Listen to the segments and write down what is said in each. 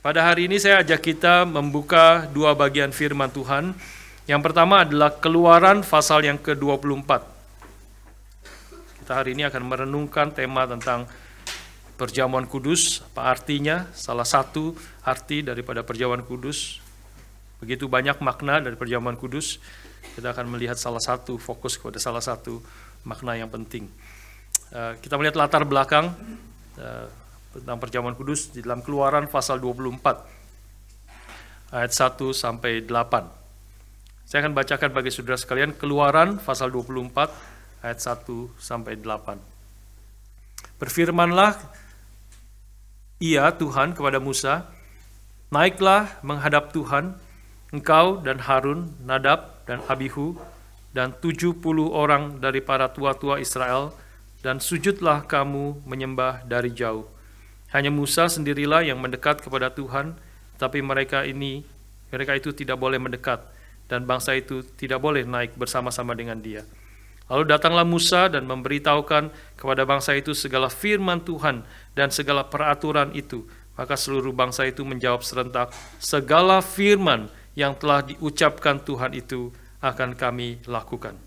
Pada hari ini saya ajak kita membuka dua bagian firman Tuhan. Yang pertama adalah Keluaran pasal yang ke-24. Kita hari ini akan merenungkan tema tentang perjamuan kudus, apa artinya, salah satu arti daripada perjamuan kudus. Begitu banyak makna dari perjamuan kudus, kita akan melihat salah satu, fokus kepada salah satu makna yang penting. Kita melihat latar belakang tentang perjamuan kudus di dalam Keluaran pasal 24 ayat 1 sampai 8. Saya akan bacakan bagi saudara sekalian Keluaran pasal 24 ayat 1 sampai 8. Berfirmanlah ia Tuhan kepada Musa, naiklah menghadap Tuhan, engkau dan Harun, Nadab dan Abihu dan 70 orang dari para tua-tua Israel, dan sujudlah kamu menyembah dari jauh. Hanya Musa sendirilah yang mendekat kepada Tuhan, tapi mereka itu tidak boleh mendekat, dan bangsa itu tidak boleh naik bersama-sama dengan dia. Lalu datanglah Musa dan memberitahukan kepada bangsa itu segala firman Tuhan dan segala peraturan itu. Maka seluruh bangsa itu menjawab serentak, segala firman yang telah diucapkan Tuhan itu akan kami lakukan.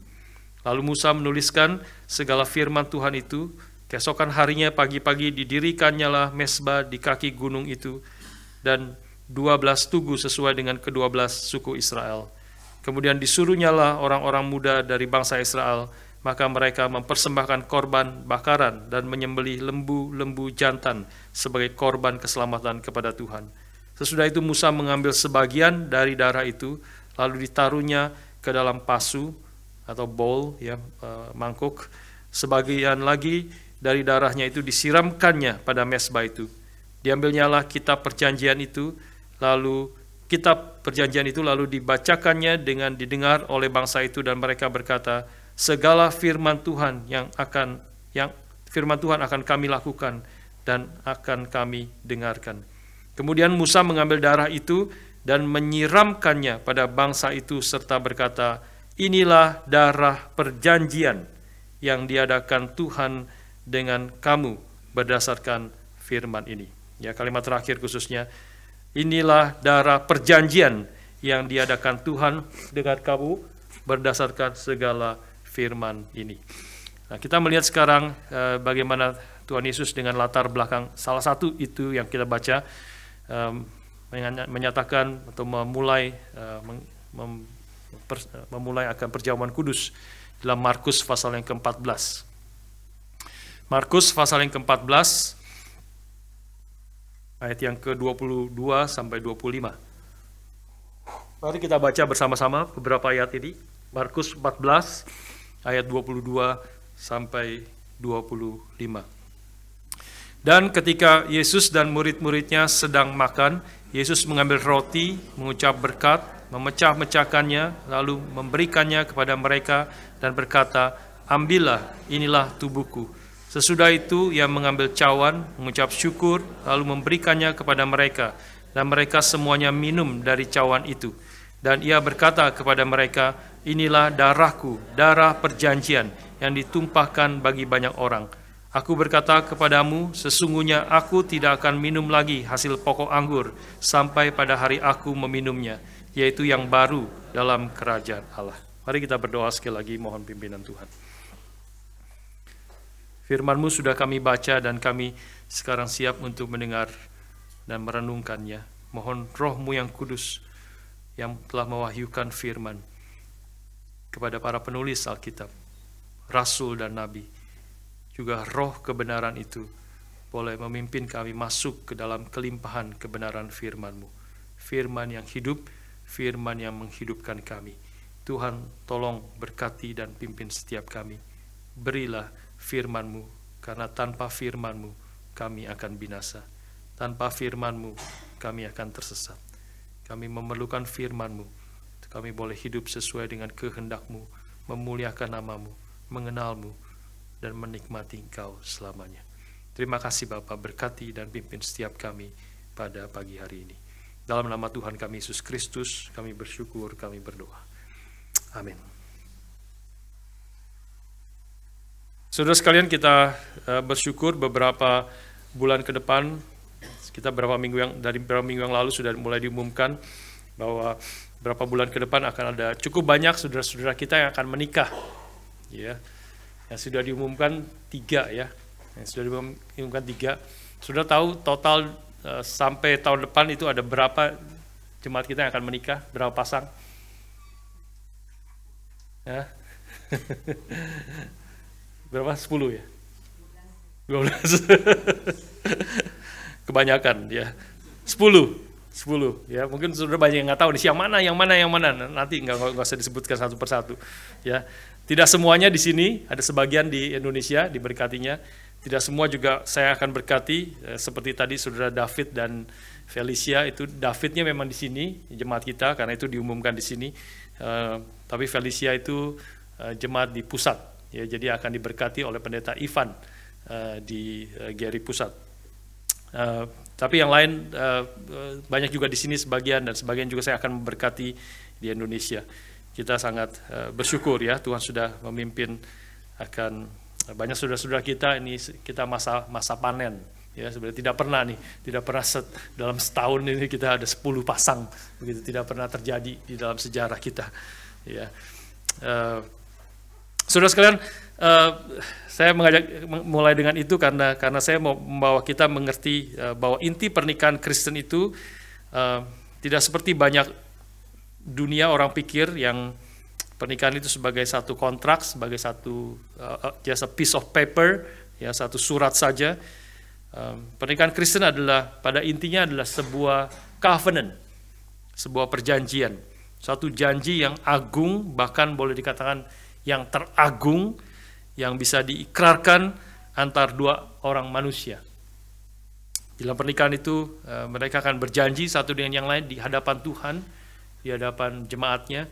Lalu Musa menuliskan segala firman Tuhan itu. Keesokan harinya pagi-pagi didirikannya lah mesbah di kaki gunung itu, dan 12 tugu sesuai dengan ke-12 suku Israel. Kemudian disuruhnyalah orang-orang muda dari bangsa Israel, maka mereka mempersembahkan korban bakaran dan menyembelih lembu-lembu jantan sebagai korban keselamatan kepada Tuhan. Sesudah itu Musa mengambil sebagian dari darah itu, lalu ditaruhnya ke dalam pasu atau bowl, mangkuk. Sebagian lagi dari darahnya itu disiramkannya pada mesbah itu. Diambilnyalah kitab perjanjian itu, lalu dibacakannya dengan didengar oleh bangsa itu, dan mereka berkata, segala firman Tuhan firman Tuhan akan kami lakukan dan akan kami dengarkan. Kemudian Musa mengambil darah itu dan menyiramkannya pada bangsa itu serta berkata, inilah darah perjanjian yang diadakan Tuhan dengan kamu berdasarkan firman ini. Ya, kalimat terakhir khususnya, inilah darah perjanjian yang diadakan Tuhan dengan kamu berdasarkan segala firman ini. Nah, kita melihat sekarang bagaimana Tuhan Yesus dengan latar belakang salah satu itu yang kita baca, menyatakan atau memulai akan perjamuan kudus dalam Markus pasal yang ke-14. Markus pasal yang ke-14 ayat yang ke-22 sampai 25. Mari kita baca bersama-sama beberapa ayat ini. Markus 14 ayat 22 sampai 25. Dan ketika Yesus dan murid-muridnya sedang makan, Yesus mengambil roti, mengucap berkat, memecah-mecahkannya, lalu memberikannya kepada mereka dan berkata, ambillah, inilah tubuhku. Sesudah itu ia mengambil cawan, mengucap syukur, lalu memberikannya kepada mereka, dan mereka semuanya minum dari cawan itu. Dan ia berkata kepada mereka, inilah darahku, darah perjanjian yang ditumpahkan bagi banyak orang. Aku berkata kepadamu, sesungguhnya aku tidak akan minum lagi hasil pokok anggur sampai pada hari aku meminumnya, yaitu yang baru dalam kerajaan Allah. Mari kita berdoa sekali lagi, mohon pimpinan Tuhan. Firman-Mu sudah kami baca dan kami sekarang siap untuk mendengar dan merenungkannya. Mohon Roh-Mu yang kudus yang telah mewahyukan firman kepada para penulis Alkitab, Rasul dan Nabi, juga roh kebenaran itu boleh memimpin kami masuk ke dalam kelimpahan kebenaran firman-Mu. Firman yang hidup, firman yang menghidupkan kami. Tuhan tolong berkati dan pimpin setiap kami. Berilah firman-Mu, karena tanpa firman-Mu kami akan binasa. Tanpa firman-Mu kami akan tersesat. Kami memerlukan firman-Mu. Kami boleh hidup sesuai dengan kehendak-Mu, memuliakan nama-Mu, mengenal-Mu, dan menikmati Engkau selamanya. Terima kasih Bapa, berkati dan pimpin setiap kami pada pagi hari ini. Dalam nama Tuhan kami Yesus Kristus, kami bersyukur, kami berdoa. Amin. Saudara sekalian, kita bersyukur beberapa bulan ke depan Kita dari beberapa minggu yang lalu sudah mulai diumumkan bahwa berapa bulan ke depan akan ada cukup banyak saudara-saudara kita yang akan menikah. Ya. Yang sudah diumumkan 3 ya. Yang sudah diumumkan 3. Sudah tahu total sampai tahun depan itu ada berapa jemaat kita yang akan menikah, berapa pasang? Ya. Berapa? 10 ya? 12. Kebanyakan ya. 10 ya. Mungkin sudah banyak yang nggak tahu nih yang mana. Nanti nggak usah disebutkan satu persatu ya. Tidak semuanya di sini, ada sebagian di Indonesia diberkatinya. Tidak semua juga saya akan berkati, seperti tadi saudara David dan Felicia, itu Davidnya memang di sini jemaat kita karena itu diumumkan di sini. Tapi Felicia itu jemaat di pusat ya, jadi akan diberkati oleh pendeta Ivan di Geri Pusat. Tapi yang lain banyak juga di sini sebagian, dan sebagian juga saya akan memberkati di Indonesia. Kita sangat bersyukur ya, Tuhan sudah memimpin akan banyak saudara-saudara kita. Ini kita masa panen ya, sebenarnya tidak pernah dalam setahun ini kita ada 10 pasang begitu, tidak pernah terjadi di dalam sejarah kita ya. Saudara sekalian, saya mulai dengan itu karena saya mau membawa kita mengerti bahwa inti pernikahan Kristen itu tidak seperti banyak dunia orang pikir yang pernikahan itu sebagai satu kontrak, sebagai satu just a piece of paper, ya, satu surat saja. Pernikahan Kristen adalah pada intinya adalah sebuah covenant, sebuah perjanjian, satu janji yang agung, bahkan boleh dikatakan yang teragung, yang bisa diikrarkan antar 2 orang manusia. Dalam pernikahan itu mereka akan berjanji satu dengan yang lain di hadapan Tuhan, di hadapan jemaatnya,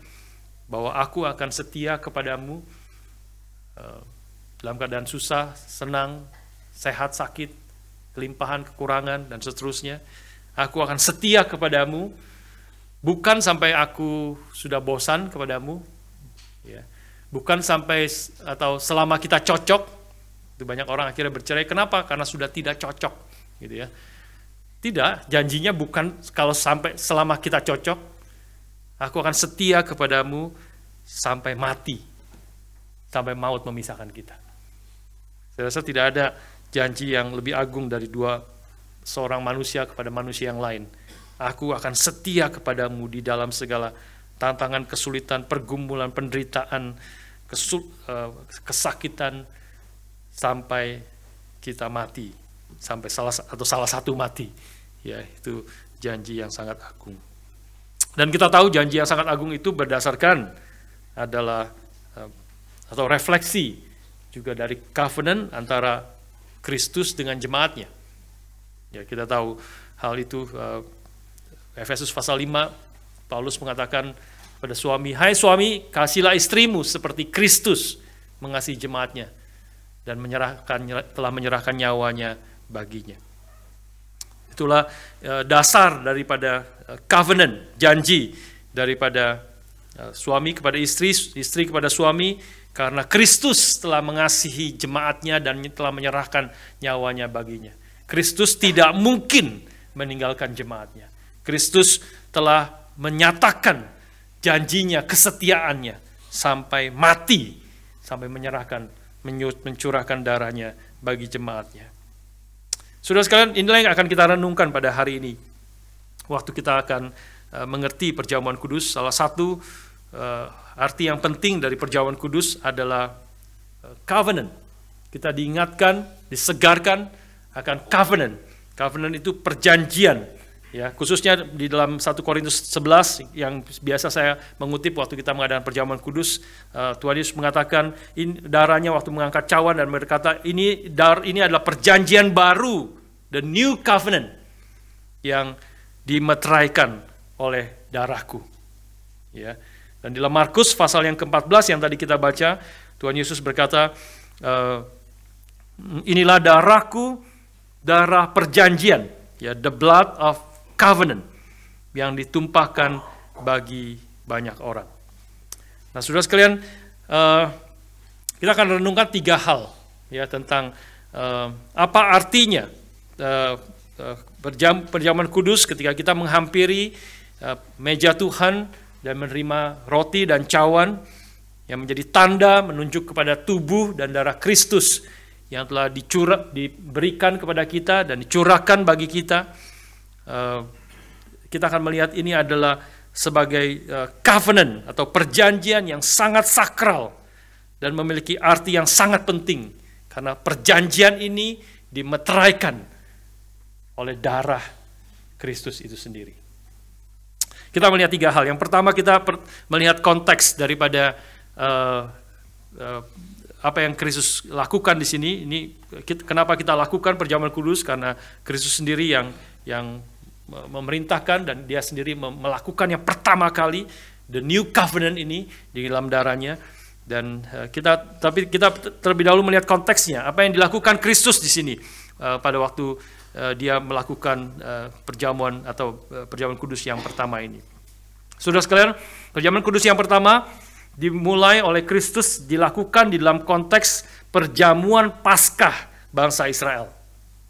bahwa aku akan setia kepadamu dalam keadaan susah, senang, sehat, sakit, kelimpahan, kekurangan, dan seterusnya. Aku akan setia kepadamu, bukan sampai aku sudah bosan kepadamu, ya. Bukan sampai atau selama kita cocok. Itu banyak orang akhirnya bercerai. Kenapa? Karena sudah tidak cocok, gitu ya. Tidak, janjinya bukan kalau sampai selama kita cocok. Aku akan setia kepadamu sampai mati, sampai maut memisahkan kita. Saya rasa tidak ada janji yang lebih agung dari seorang manusia kepada manusia yang lain. Aku akan setia kepadamu di dalam segala tantangan, kesulitan, pergumulan, penderitaan, kesakitan, sampai kita mati, sampai salah satu mati. Ya, itu janji yang sangat agung. Dan kita tahu janji yang sangat agung itu berdasarkan adalah atau refleksi juga dari covenant antara Kristus dengan jemaatnya. Ya, kita tahu hal itu. Efesus pasal 5, Paulus mengatakan pada suami, hai suami, kasihilah istrimu seperti Kristus mengasihi jemaatnya dan telah menyerahkan nyawanya baginya. Itulah dasar daripada covenant, janji daripada suami kepada istri, istri kepada suami, karena Kristus telah mengasihi jemaatnya dan telah menyerahkan nyawanya baginya. Kristus tidak mungkin meninggalkan jemaatnya. Kristus telah menyatakan janjinya, kesetiaannya sampai mati, sampai mencurahkan darahnya bagi jemaatnya. Saudara sekalian, inilah yang akan kita renungkan pada hari ini. Waktu kita akan mengerti perjamuan kudus, salah satu arti yang penting dari perjamuan kudus adalah covenant. Kita diingatkan, disegarkan akan covenant. Covenant itu perjanjian. Ya, khususnya di dalam 1 Korintus 11 yang biasa saya mengutip waktu kita mengadakan perjamuan kudus, Tuhan Yesus mengatakan darahnya waktu mengangkat cawan dan berkata ini adalah perjanjian baru, the new covenant yang dimeteraikan oleh darahku. Ya. Dan di dalam Markus pasal yang ke-14 yang tadi kita baca, Tuhan Yesus berkata, inilah darahku, darah perjanjian, ya, the blood of covenant yang ditumpahkan bagi banyak orang. Nah, saudara sekalian, kita akan renungkan 3 hal ya tentang apa artinya perjamuan kudus ketika kita menghampiri meja Tuhan dan menerima roti dan cawan yang menjadi tanda menunjuk kepada tubuh dan darah Kristus yang telah diberikan kepada kita dan dicurahkan bagi kita. Kita akan melihat ini adalah sebagai covenant atau perjanjian yang sangat sakral dan memiliki arti yang sangat penting karena perjanjian ini dimeteraikan oleh darah Kristus itu sendiri. Kita melihat 3 hal. Yang pertama, kita melihat konteks daripada apa yang Kristus lakukan di sini. Ini kenapa kita lakukan perjamuan kudus, karena Kristus sendiri yang memerintahkan dan dia sendiri melakukan yang pertama kali the new covenant ini di dalam darahnya. Dan kita terlebih dahulu melihat konteksnya, apa yang dilakukan Kristus di sini pada waktu dia melakukan perjamuan atau perjamuan kudus yang pertama ini. Saudara sekalian, perjamuan kudus yang pertama dimulai oleh Kristus, dilakukan di dalam konteks perjamuan Paskah bangsa Israel.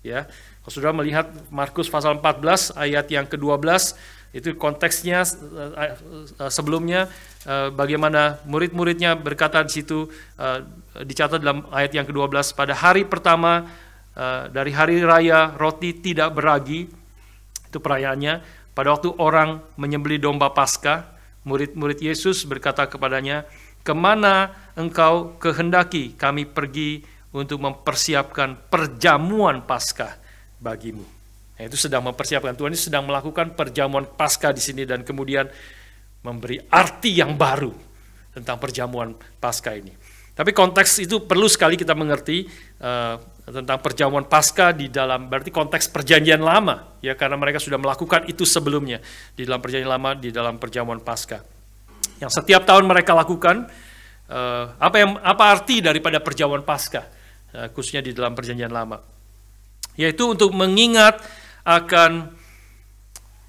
Ya, kalau saudara melihat Markus pasal 14 ayat yang ke-12, itu konteksnya sebelumnya bagaimana murid-muridnya berkata di situ, dicatat dalam ayat yang ke-12, pada hari pertama dari hari raya roti tidak beragi, itu perayaannya, pada waktu orang menyembelih domba Paskah, murid-murid Yesus berkata kepadanya, kemana engkau kehendaki kami pergi untuk mempersiapkan perjamuan Paskah bagimu. Nah, itu sedang mempersiapkan, Tuhan ini sedang melakukan perjamuan Paskah di sini dan kemudian memberi arti yang baru tentang perjamuan Paskah ini. Tapi konteks itu perlu sekali kita mengerti tentang perjamuan Paskah di dalam, berarti konteks perjanjian lama, ya, karena mereka sudah melakukan itu sebelumnya di dalam perjanjian lama, di dalam perjamuan Paskah yang setiap tahun mereka lakukan. Apa arti daripada perjamuan Paskah, khususnya di dalam perjanjian lama, yaitu untuk mengingat akan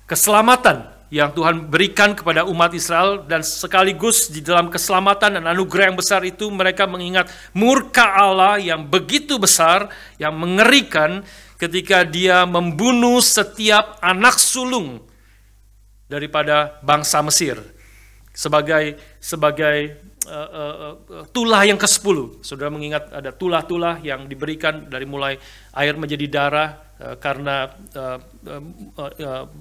keselamatan yang Tuhan berikan kepada umat Israel, dan sekaligus di dalam keselamatan dan anugerah yang besar itu mereka mengingat murka Allah yang begitu besar, yang mengerikan ketika dia membunuh setiap anak sulung daripada bangsa Mesir sebagai tulah yang ke-10. Saudara mengingat ada tulah-tulah yang diberikan dari mulai air menjadi darah, karena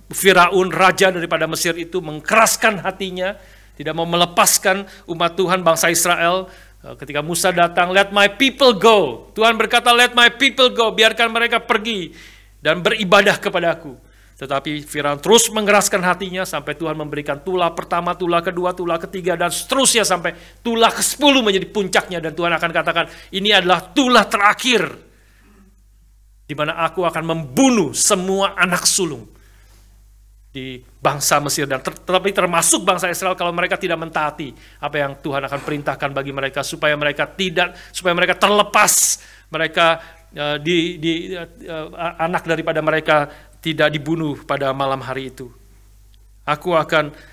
Firaun, raja daripada Mesir itu mengkeraskan hatinya, tidak mau melepaskan umat Tuhan bangsa Israel. Ketika Musa datang, let my people go. Tuhan berkata, let my people go, biarkan mereka pergi dan beribadah kepadaku. Tetapi Firaun terus mengeraskan hatinya sampai Tuhan memberikan tulah pertama, tulah kedua, tulah ketiga, dan seterusnya sampai tulah ke-10 menjadi puncaknya. Dan Tuhan akan katakan, ini adalah tulah terakhir, di mana aku akan membunuh semua anak sulung di bangsa Mesir, dan tetapi termasuk bangsa Israel kalau mereka tidak mentaati apa yang Tuhan akan perintahkan bagi mereka, supaya mereka terlepas, mereka anak daripada mereka tidak dibunuh pada malam hari itu. Aku akan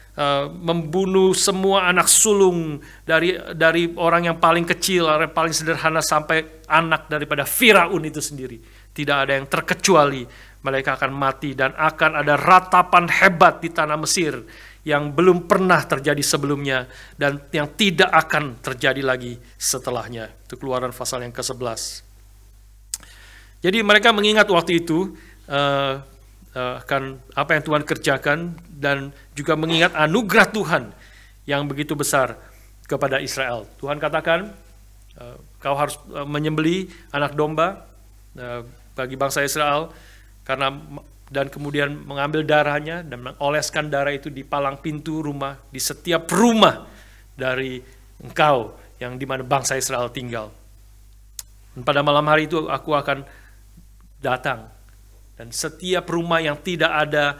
membunuh semua anak sulung dari orang yang paling kecil, orang yang paling sederhana sampai anak daripada Firaun itu sendiri. Tidak ada yang terkecuali, mereka akan mati, dan akan ada ratapan hebat di tanah Mesir yang belum pernah terjadi sebelumnya dan yang tidak akan terjadi lagi setelahnya. Itu Keluaran pasal yang ke-11. Jadi mereka mengingat waktu itu akan apa yang Tuhan kerjakan, dan juga mengingat anugerah Tuhan yang begitu besar kepada Israel. Tuhan katakan, kau harus menyembelih anak domba bagi bangsa Israel, dan kemudian mengambil darahnya dan mengoleskan darah itu di palang pintu rumah, di setiap rumah dari engkau yang di mana bangsa Israel tinggal. Dan pada malam hari itu aku akan datang, dan setiap rumah yang tidak ada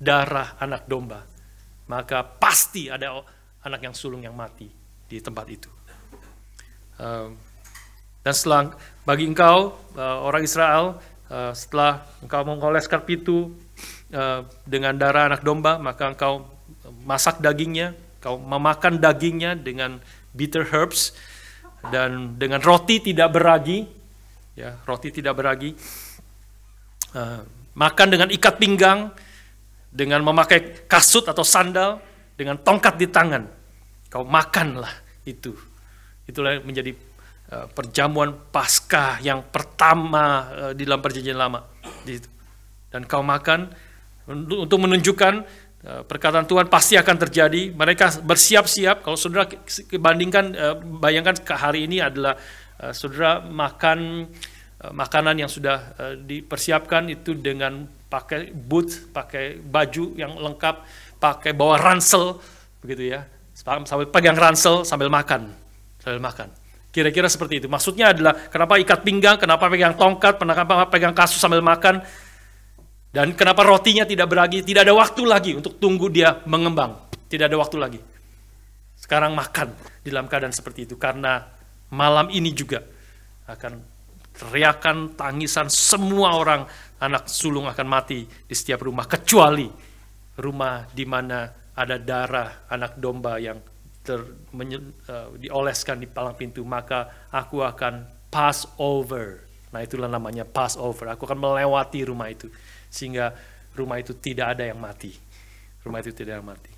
darah anak domba, maka pasti ada anak yang sulung yang mati di tempat itu. Dan setelah bagi engkau orang Israel, setelah engkau mengoleskan pintu dengan darah anak domba, maka engkau masak dagingnya, engkau memakan dagingnya dengan bitter herbs dan dengan roti tidak beragi, ya, roti tidak beragi. makan dengan ikat pinggang, dengan memakai kasut atau sandal, dengan tongkat di tangan. Kau makanlah itu. Itulah yang menjadi perjamuan Paskah yang pertama di dalam Perjanjian Lama. Dan kau makan untuk menunjukkan perkataan Tuhan pasti akan terjadi. Mereka bersiap-siap. Kalau saudara bayangkan hari ini adalah saudara makan makanan yang sudah dipersiapkan itu dengan pakai boot, pakai baju yang lengkap, pakai bawa ransel, begitu ya, sambil pegang ransel sambil makan. Kira-kira seperti itu. Maksudnya adalah kenapa ikat pinggang, kenapa pegang tongkat, kenapa pegang kasus sambil makan, dan kenapa rotinya tidak beragi, tidak ada waktu lagi untuk tunggu dia mengembang. Tidak ada waktu lagi. Sekarang makan di dalam keadaan seperti itu, karena malam ini juga akan teriakan, tangisan, semua orang anak sulung akan mati di setiap rumah, kecuali rumah di mana ada darah anak domba yang dioleskan di palang pintu, maka aku akan pass over. Nah, itulah namanya pass over. Aku akan melewati rumah itu, sehingga rumah itu tidak ada yang mati. Rumah itu tidak ada yang mati.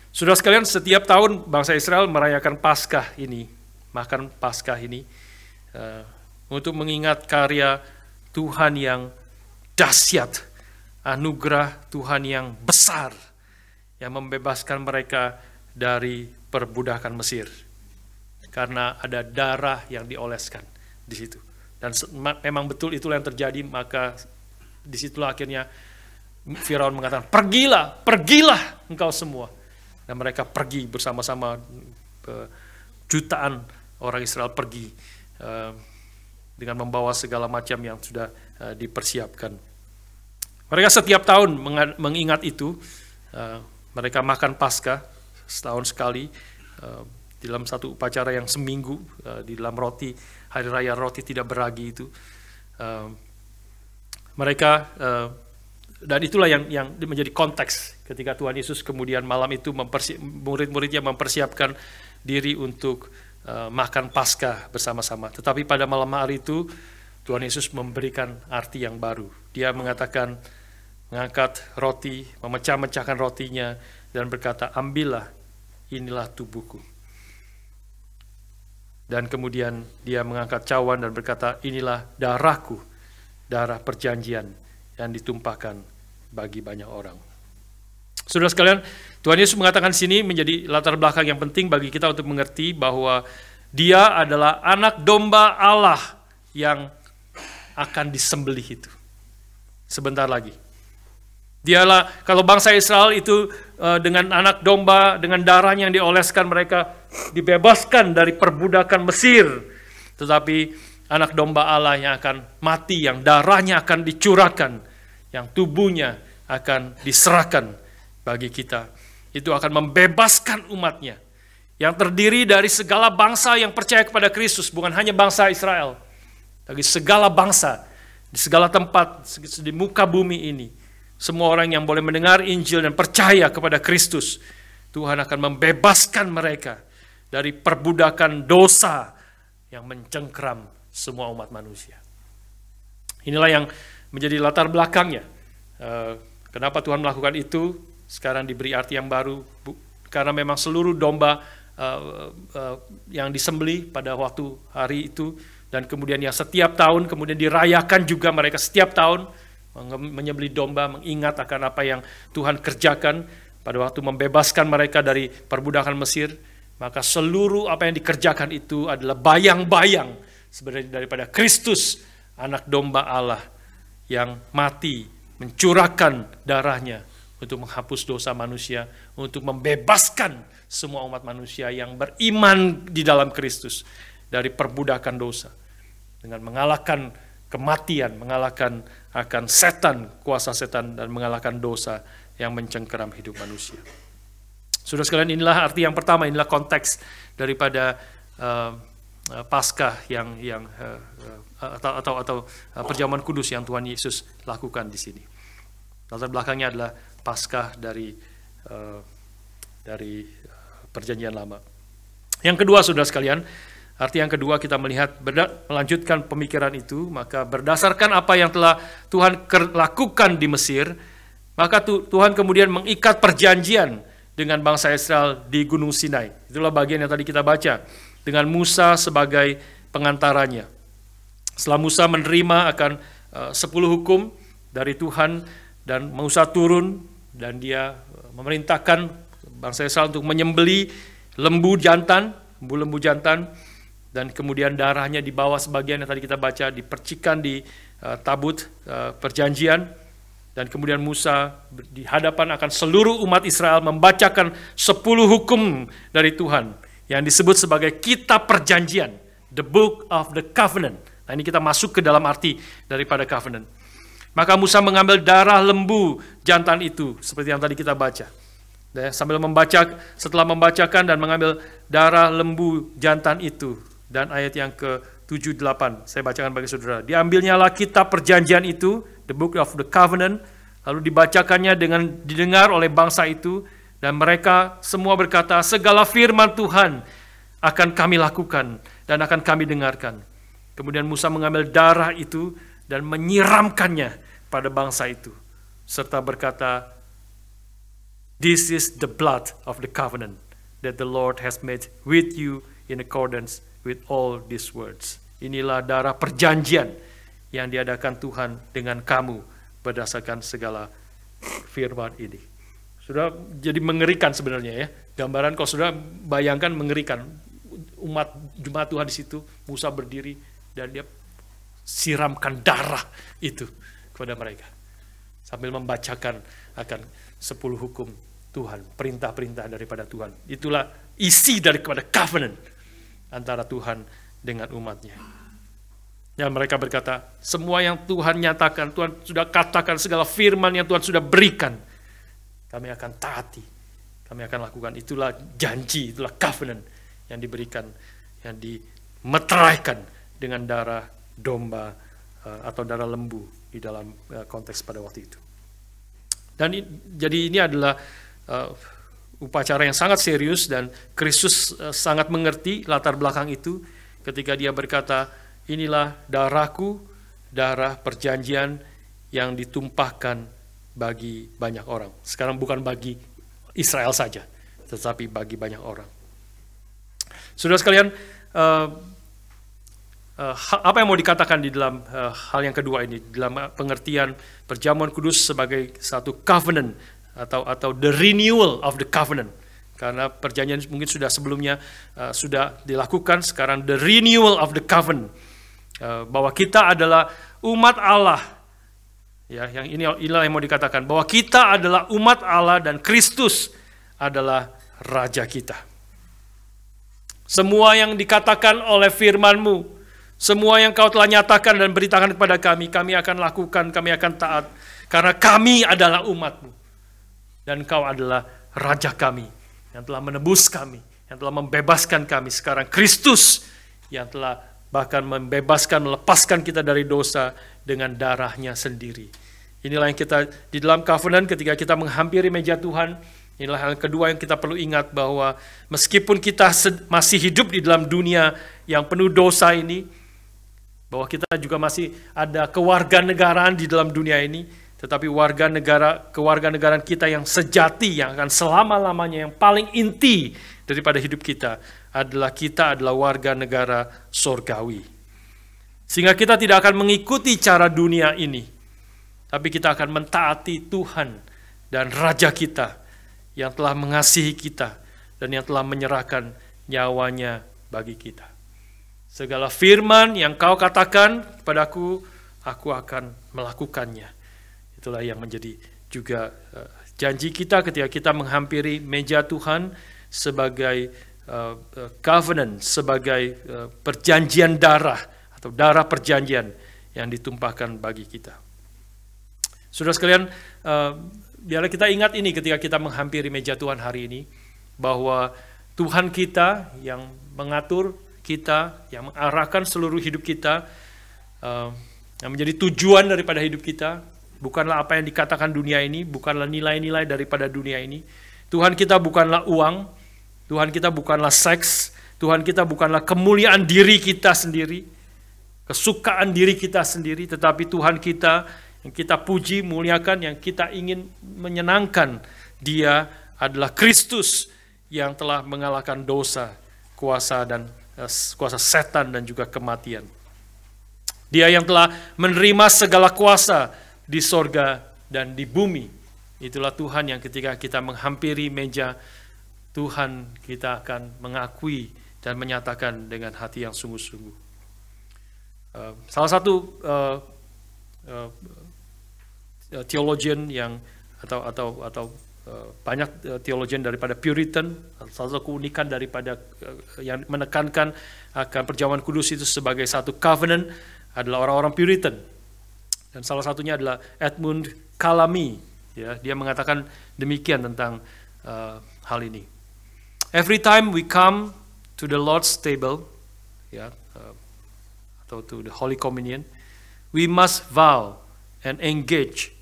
Saudara sekalian, setiap tahun bangsa Israel merayakan Paskah ini, makan Paskah ini, untuk mengingat karya Tuhan yang dahsyat, anugerah Tuhan yang besar, yang membebaskan mereka dari perbudakan Mesir. Karena ada darah yang dioleskan di situ. Dan memang betul itulah yang terjadi, maka disitulah akhirnya Firaun mengatakan, pergilah engkau semua. Dan mereka pergi bersama-sama, jutaan orang Israel pergi dengan membawa segala macam yang sudah dipersiapkan. Mereka setiap tahun mengingat itu, mereka makan Paskah setahun sekali di dalam satu upacara yang seminggu, di dalam roti, hari raya roti tidak beragi itu. Mereka dan itulah yang menjadi konteks ketika Tuhan Yesus kemudian malam itu murid-muridnya mempersiapkan diri untuk makan Paskah bersama-sama. Tetapi pada malam hari itu Tuhan Yesus memberikan arti yang baru. Dia mengatakan, mengangkat roti, memecah-mecahkan rotinya dan berkata, ambillah, inilah tubuhku. Dan kemudian dia mengangkat cawan dan berkata, inilah darahku, darah perjanjian yang ditumpahkan bagi banyak orang. Saudara sekalian, Tuhan Yesus mengatakan di sini menjadi latar belakang yang penting bagi kita untuk mengerti bahwa Dia adalah anak domba Allah yang akan disembelih itu sebentar lagi. Dialah, kalau bangsa Israel itu dengan anak domba, dengan darahnya yang dioleskan, mereka dibebaskan dari perbudakan Mesir. Tetapi anak domba Allah yang akan mati, yang darahnya akan dicurahkan, yang tubuhnya akan diserahkan bagi kita, itu akan membebaskan umatnya, yang terdiri dari segala bangsa yang percaya kepada Kristus, bukan hanya bangsa Israel, bagi segala bangsa, di segala tempat, di muka bumi ini. Semua orang yang boleh mendengar Injil dan percaya kepada Kristus, Tuhan akan membebaskan mereka dari perbudakan dosa yang mencengkram semua umat manusia. Inilah yang menjadi latar belakangnya. Kenapa Tuhan melakukan itu? Sekarang diberi arti yang baru, karena memang seluruh domba yang disembelih pada waktu hari itu, dan kemudian yang setiap tahun kemudian dirayakan juga, mereka setiap tahun menyembelih domba, mengingat akan apa yang Tuhan kerjakan pada waktu membebaskan mereka dari perbudakan Mesir. Maka seluruh apa yang dikerjakan itu adalah bayang-bayang sebenarnya daripada Kristus, anak domba Allah yang mati, mencurahkan darahnya untuk menghapus dosa manusia, untuk membebaskan semua umat manusia yang beriman di dalam Kristus dari perbudakan dosa, dengan mengalahkan kematian, mengalahkan akan setan, kuasa setan, dan mengalahkan dosa yang mencengkeram hidup manusia. Saudara sekalian, inilah arti yang pertama, inilah konteks daripada Paskah atau perjamuan kudus yang Tuhan Yesus lakukan di sini. Latar belakangnya adalah Paskah dari Perjanjian Lama. Yang kedua, saudara sekalian, Arti yang kedua, kita melihat melanjutkan pemikiran itu, maka berdasarkan apa yang telah Tuhan lakukan di Mesir, maka Tuhan kemudian mengikat perjanjian dengan bangsa Israel di Gunung Sinai. Itulah bagian yang tadi kita baca, dengan Musa sebagai pengantaranya. Setelah Musa menerima akan 10 hukum dari Tuhan, dan Musa turun, dan dia memerintahkan bangsa Israel untuk menyembelih lembu jantan, dan kemudian darahnya dibawa sebagian yang tadi kita baca, dipercikan di tabut perjanjian, dan kemudian Musa di hadapan akan seluruh umat Israel membacakan 10 hukum dari Tuhan yang disebut sebagai kitab perjanjian, the book of the covenant. Nah, ini kita masuk ke dalam arti daripada covenant. Maka Musa mengambil darah lembu jantan itu, seperti yang tadi kita baca. Setelah membacakan dan mengambil darah lembu jantan itu, dan ayat yang ke-7-8, saya bacakan bagi saudara. Diambilnyalah kitab perjanjian itu, the book of the covenant, lalu dibacakannya dengan didengar oleh bangsa itu, dan mereka semua berkata, segala firman Tuhan akan kami lakukan dan akan kami dengarkan. Kemudian Musa mengambil darah itu dan menyiramkannya pada bangsa itu, serta berkata, this is the blood of the covenant that the Lord has made with you in accordance with all these words. Inilah darah perjanjian yang diadakan Tuhan dengan kamu berdasarkan segala firman ini. Sudah jadi mengerikan sebenarnya ya. Gambaran kalau sudah bayangkan mengerikan. Jemaat Tuhan di situ, Musa berdiri dan dia siramkan darah itu kepada mereka. Sambil membacakan akan 10 hukum Tuhan, perintah-perintah daripada Tuhan. Itulah isi daripada covenant antara Tuhan dengan umatnya. Dan mereka berkata, semua yang Tuhan nyatakan, Tuhan sudah katakan, segala firman yang Tuhan sudah berikan, kami akan taati, kami akan lakukan. Itulah janji, itulah covenant yang diberikan, yang dimeteraikan dengan darah domba atau darah lembu di dalam konteks pada waktu itu. Dan jadi ini adalah upacara yang sangat serius, dan Kristus sangat mengerti latar belakang itu ketika dia berkata, inilah darahku, darah perjanjian yang ditumpahkan bagi banyak orang. Sekarang bukan bagi Israel saja, tetapi bagi banyak orang. Saudara sekalian, apa yang mau dikatakan di dalam hal yang kedua ini, dalam pengertian perjamuan kudus sebagai satu covenant atau the renewal of the covenant, karena perjanjian mungkin sudah sebelumnya sudah dilakukan, sekarang the renewal of the covenant, bahwa kita adalah umat Allah, ya, yang inilah yang mau dikatakan, bahwa kita adalah umat Allah dan Kristus adalah Raja kita. Semua yang dikatakan oleh firman-Mu, semua yang Kau telah nyatakan dan beritakan kepada kami akan lakukan, kami akan taat, karena kami adalah umat-Mu, dan Kau adalah Raja kami, yang telah menebus kami, yang telah membebaskan kami. Sekarang Kristus yang telah bahkan membebaskan, melepaskan kita dari dosa dengan darahnya sendiri. Inilah yang kita di dalam covenant, ketika kita menghampiri meja Tuhan, inilah hal kedua yang kita perlu ingat, bahwa meskipun kita masih hidup di dalam dunia yang penuh dosa ini, bahwa kita juga masih ada kewarganegaraan di dalam dunia ini, tetapi kewarganegaraan kita yang sejati, yang akan selama-lamanya, yang paling inti daripada hidup kita adalah warga negara sorgawi. Sehingga kita tidak akan mengikuti cara dunia ini, tapi kita akan mentaati Tuhan dan Raja kita, yang telah mengasihi kita dan yang telah menyerahkan nyawanya bagi kita. Segala firman yang Kau katakan kepadaku, aku akan melakukannya. Itulah yang menjadi juga janji kita ketika kita menghampiri meja Tuhan sebagai covenant, sebagai perjanjian darah atau darah perjanjian yang ditumpahkan bagi kita. Saudara sekalian, biarlah kita ingat ini ketika kita menghampiri meja Tuhan hari ini, bahwa Tuhan kita yang mengatur kita, yang mengarahkan seluruh hidup kita, yang menjadi tujuan daripada hidup kita, bukanlah apa yang dikatakan dunia ini, bukanlah nilai-nilai daripada dunia ini. Tuhan kita bukanlah uang, Tuhan kita bukanlah seks, Tuhan kita bukanlah kemuliaan diri kita sendiri, kesukaan diri kita sendiri, tetapi Tuhan kita yang kita puji, muliakan, yang kita ingin menyenangkan. Dia adalah Kristus yang telah mengalahkan dosa, kuasa setan dan juga kematian. Dia yang telah menerima segala kuasa di sorga dan di bumi. Itulah Tuhan yang ketika kita menghampiri meja Tuhan, kita akan mengakui dan menyatakan dengan hati yang sungguh-sungguh. Salah satu theologian yang atau banyak theologian daripada Puritan, salah satu keunikan daripada yang menekankan akan perjamuan kudus itu sebagai satu covenant adalah orang-orang Puritan. Dan salah satunya adalah Edmund Calamy. Ya, dia mengatakan demikian tentang hal ini. Every time we come to the Lord's table, atau to the Holy Communion, we must vow and engage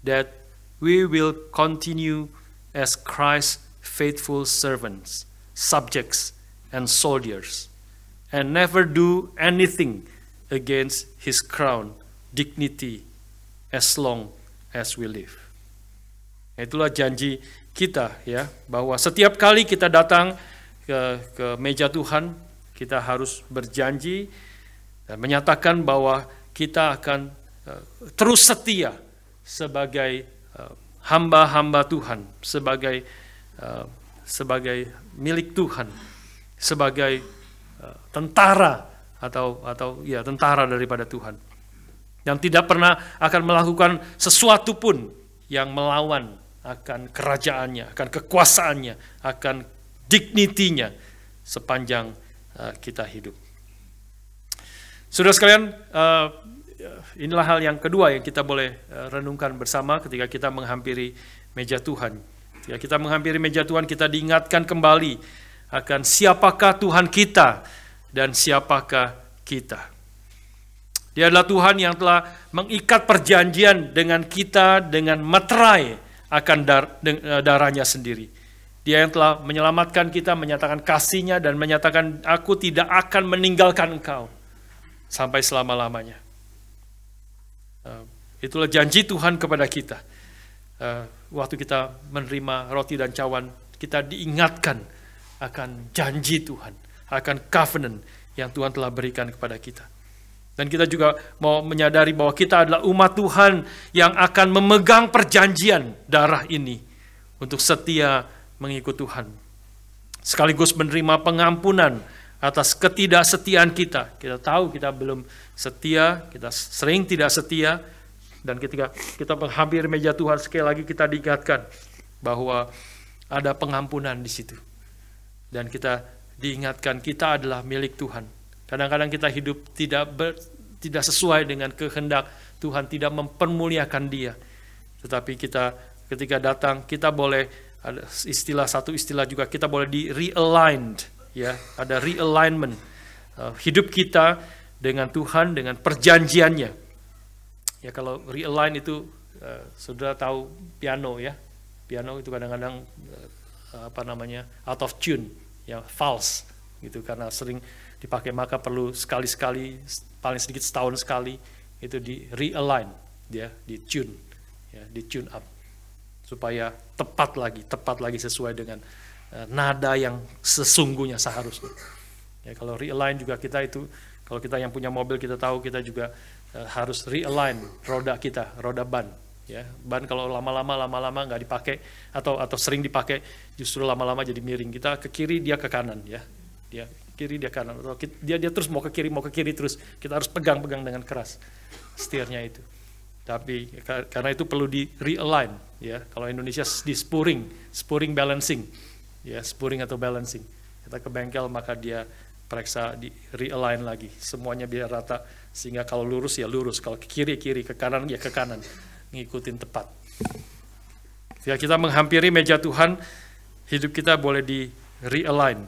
that we will continue as Christ's faithful servants, subjects, and soldiers, and never do anything against His crown, dignity, as long as we live. Itulah janji kita, ya, bahwa setiap kali kita datang ke meja Tuhan, kita harus berjanji dan menyatakan bahwa kita akan terus setia sebagai hamba-hamba Tuhan, sebagai milik Tuhan, sebagai tentara tentara daripada Tuhan, yang tidak pernah akan melakukan sesuatu pun yang melawan akan kerajaannya, akan kekuasaannya, akan dignity-nya sepanjang kita hidup. Saudara sekalian, inilah hal yang kedua yang kita boleh renungkan bersama ketika kita menghampiri meja Tuhan. Ketika kita menghampiri meja Tuhan, kita diingatkan kembali akan siapakah Tuhan kita dan siapakah kita. Dia adalah Tuhan yang telah mengikat perjanjian dengan kita dengan materai akan darahnya sendiri. Dia yang telah menyelamatkan kita, menyatakan kasih-Nya dan menyatakan, aku tidak akan meninggalkan engkau sampai selama-lamanya. Itulah janji Tuhan kepada kita. Waktu kita menerima roti dan cawan, kita diingatkan akan janji Tuhan, akan covenant yang Tuhan telah berikan kepada kita. Dan kita juga mau menyadari bahwa kita adalah umat Tuhan yang akan memegang perjanjian darah ini untuk setia mengikut Tuhan. Sekaligus menerima pengampunan atas ketidaksetiaan kita. Kita tahu kita belum setia, kita sering tidak setia. Dan ketika kita menghampiri meja Tuhan, sekali lagi kita diingatkan bahwa ada pengampunan di situ. Dan kita diingatkan kita adalah milik Tuhan. Kadang-kadang kita hidup tidak sesuai dengan kehendak Tuhan, tidak mempermuliakan Dia. Tetapi kita ketika datang, kita boleh ada satu istilah juga, kita boleh di realigned, ya, ada realignment hidup kita dengan Tuhan, dengan perjanjiannya. Ya, kalau realign itu saudara tahu piano, ya. Piano itu kadang-kadang out of tune, ya, false gitu, karena sering dipakai, maka perlu sekali-sekali, paling sedikit setahun sekali itu di realign, ya, di tune, ya, di tune up supaya tepat lagi sesuai dengan nada yang sesungguhnya seharusnya. Ya, kalau realign juga kita itu, kalau kita yang punya mobil kita tahu kita juga harus realign roda kita, roda ban. Ya, ban kalau lama-lama nggak dipakai atau sering dipakai, justru lama-lama jadi miring. Kita ke kiri, dia ke kanan, ya. Dia kiri, dia kanan. Atau dia terus mau ke kiri terus. Kita harus pegang dengan keras setirnya itu. Tapi karena itu perlu di realign, ya. Kalau Indonesia di spurring balancing, ya, spurring atau balancing. Kita ke bengkel maka dia periksa di realign lagi, semuanya biar rata, sehingga kalau lurus ya lurus, kalau ke kiri, ke kanan ya ke kanan, ngikutin tepat. Ya, kita menghampiri meja Tuhan, hidup kita boleh di realign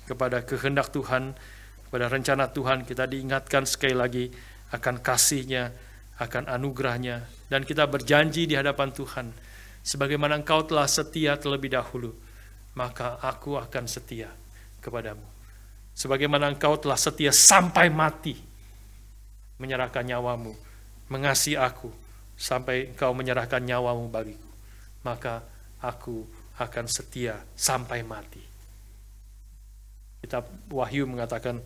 kepada kehendak Tuhan, kepada rencana Tuhan. Kita diingatkan sekali lagi akan kasih-Nya, akan anugerah-Nya, dan kita berjanji di hadapan Tuhan, sebagaimana Engkau telah setia terlebih dahulu, maka aku akan setia kepadamu. Sebagaimana engkau telah setia sampai mati, menyerahkan nyawamu, mengasihi aku, sampai engkau menyerahkan nyawamu bagiku, maka aku akan setia sampai mati. Kitab Wahyu mengatakan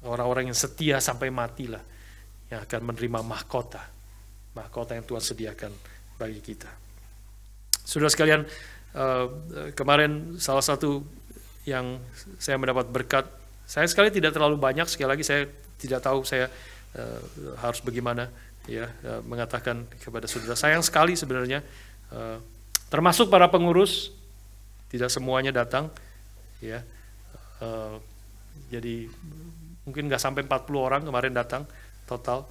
orang-orang yang setia sampai matilah yang akan menerima mahkota yang Tuhan sediakan bagi kita. Saudara sekalian, kemarin salah satu yang saya mendapat berkat, saya sekali tidak terlalu banyak, sekali lagi saya tidak tahu saya harus bagaimana ya mengatakan kepada saudara. Sayang sekali sebenarnya, termasuk para pengurus tidak semuanya datang ya. Jadi mungkin nggak sampai 40 orang kemarin datang total.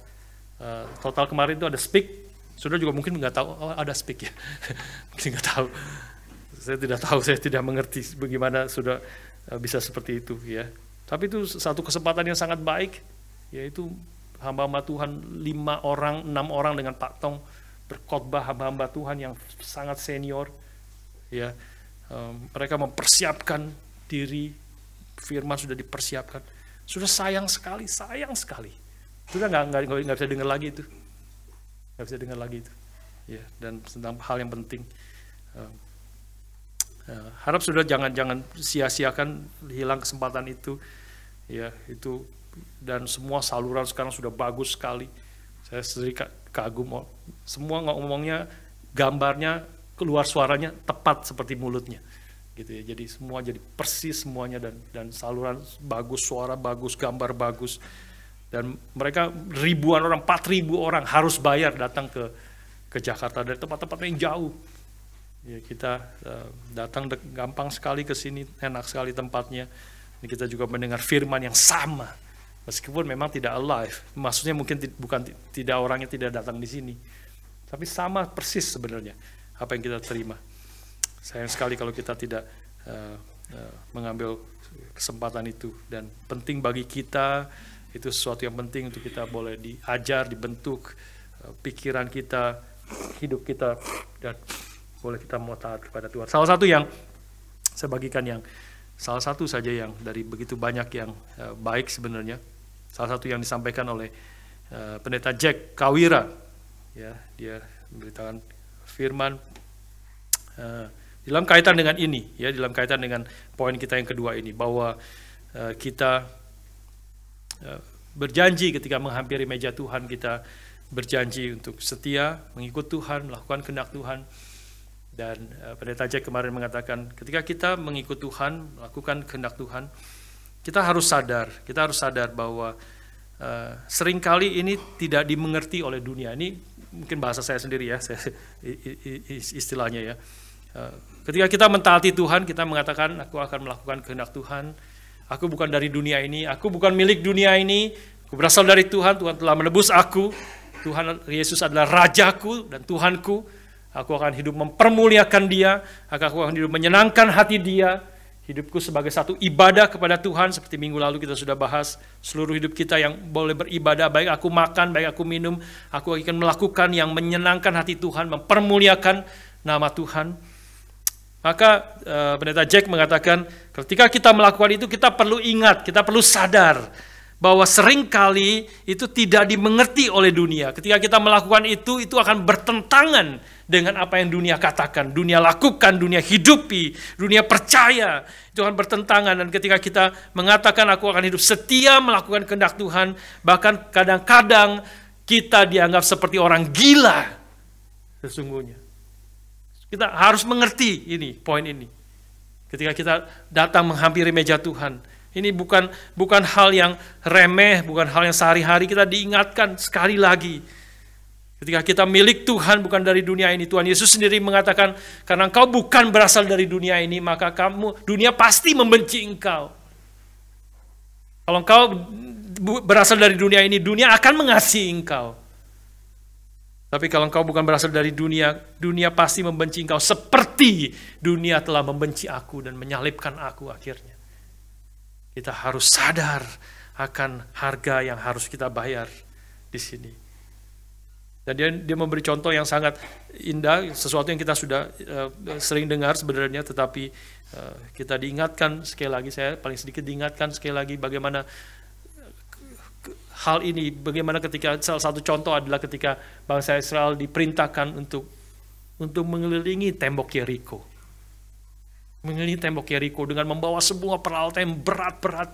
Total kemarin itu ada speak. Saudara juga mungkin nggak tahu ada speak ya. Mungkin nggak tahu. Saya tidak tahu, saya tidak mengerti bagaimana sudah bisa seperti itu ya. Tapi itu satu kesempatan yang sangat baik, yaitu hamba-hamba Tuhan 5 orang, 6 orang dengan Pak Tong berkhotbah, hamba-hamba Tuhan yang sangat senior ya. Mereka mempersiapkan diri, firman sudah dipersiapkan. Sudah sayang sekali. Sudah nggak bisa dengar lagi itu. Nggak bisa dengar lagi itu. Ya, dan tentang hal yang penting. Harap sudah jangan sia-siakan, hilang kesempatan itu. Ya, itu dan semua saluran sekarang sudah bagus sekali. Saya sendiri kagum. Semua ngomongnya, gambarnya, keluar suaranya tepat seperti mulutnya. Gitu ya. Jadi semua jadi persis semuanya dan saluran bagus, suara bagus, gambar bagus. Dan mereka ribuan orang, 4.000 orang harus bayar datang ke Jakarta dari tempat-tempat yang jauh. Ya, kita datang gampang sekali ke sini, enak sekali tempatnya. Dan kita juga mendengar firman yang sama. Meskipun memang tidak alive. Maksudnya mungkin bukan tidak orangnya tidak datang di sini. Tapi sama persis sebenarnya apa yang kita terima. Sayang sekali kalau kita tidak mengambil kesempatan itu, dan penting bagi kita, itu sesuatu yang penting untuk kita boleh diajar, dibentuk pikiran kita, hidup kita, dan boleh kita mau taat kepada Tuhan. Salah satu yang saya bagikan, salah satu saja yang dari begitu banyak yang baik sebenarnya, salah satu yang disampaikan oleh Pendeta Jack Kawira, ya, dia memberitakan firman dalam kaitan dengan ini, ya, dalam kaitan dengan poin kita yang kedua ini, bahwa kita berjanji ketika menghampiri meja Tuhan, kita berjanji untuk setia, mengikut Tuhan, melakukan kehendak Tuhan. Dan Pendeta Jack kemarin mengatakan, ketika kita mengikut Tuhan, melakukan kehendak Tuhan, kita harus sadar bahwa seringkali ini tidak dimengerti oleh dunia. Ini mungkin bahasa saya sendiri ya, istilahnya ya. Ketika kita mentaati Tuhan, kita mengatakan, aku akan melakukan kehendak Tuhan, aku bukan dari dunia ini, aku bukan milik dunia ini, aku berasal dari Tuhan, Tuhan telah menebus aku, Tuhan Yesus adalah Rajaku dan Tuhanku, aku akan hidup mempermuliakan Dia, aku akan hidup menyenangkan hati Dia, hidupku sebagai satu ibadah kepada Tuhan, seperti minggu lalu kita sudah bahas, seluruh hidup kita yang boleh beribadah, baik aku makan, baik aku minum, aku akan melakukan yang menyenangkan hati Tuhan, mempermuliakan nama Tuhan. Maka Pendeta Jack mengatakan, ketika kita melakukan itu, kita perlu ingat, kita perlu sadar bahwa seringkali itu tidak dimengerti oleh dunia. Ketika kita melakukan itu akan bertentangan dengan apa yang dunia katakan, dunia lakukan, dunia hidupi, dunia percaya. Itu akan bertentangan, dan ketika kita mengatakan aku akan hidup setia melakukan kehendak Tuhan, bahkan kadang-kadang kita dianggap seperti orang gila sesungguhnya. Kita harus mengerti ini, poin ini. Ketika kita datang menghampiri meja Tuhan, ini bukan hal yang remeh, bukan hal yang sehari-hari, kita diingatkan sekali lagi. Ketika kita milik Tuhan, bukan dari dunia ini. Tuhan Yesus sendiri mengatakan, karena engkau bukan berasal dari dunia ini, maka dunia pasti membenci engkau. Kalau engkau berasal dari dunia ini, dunia akan mengasihi engkau. Tapi kalau engkau bukan berasal dari dunia, dunia pasti membenci engkau seperti dunia telah membenci aku dan menyalibkan aku akhirnya. Kita harus sadar akan harga yang harus kita bayar di sini. Dan dia memberi contoh yang sangat indah, sesuatu yang kita sudah sering dengar sebenarnya, tetapi kita diingatkan sekali lagi, saya paling sedikit diingatkan sekali lagi bagaimana hal ini, bagaimana ketika salah satu contoh adalah ketika bangsa Israel diperintahkan untuk mengelilingi tembok Yeriko. Mengelilingi tembok Yeriko dengan membawa semua peralatan yang berat-berat,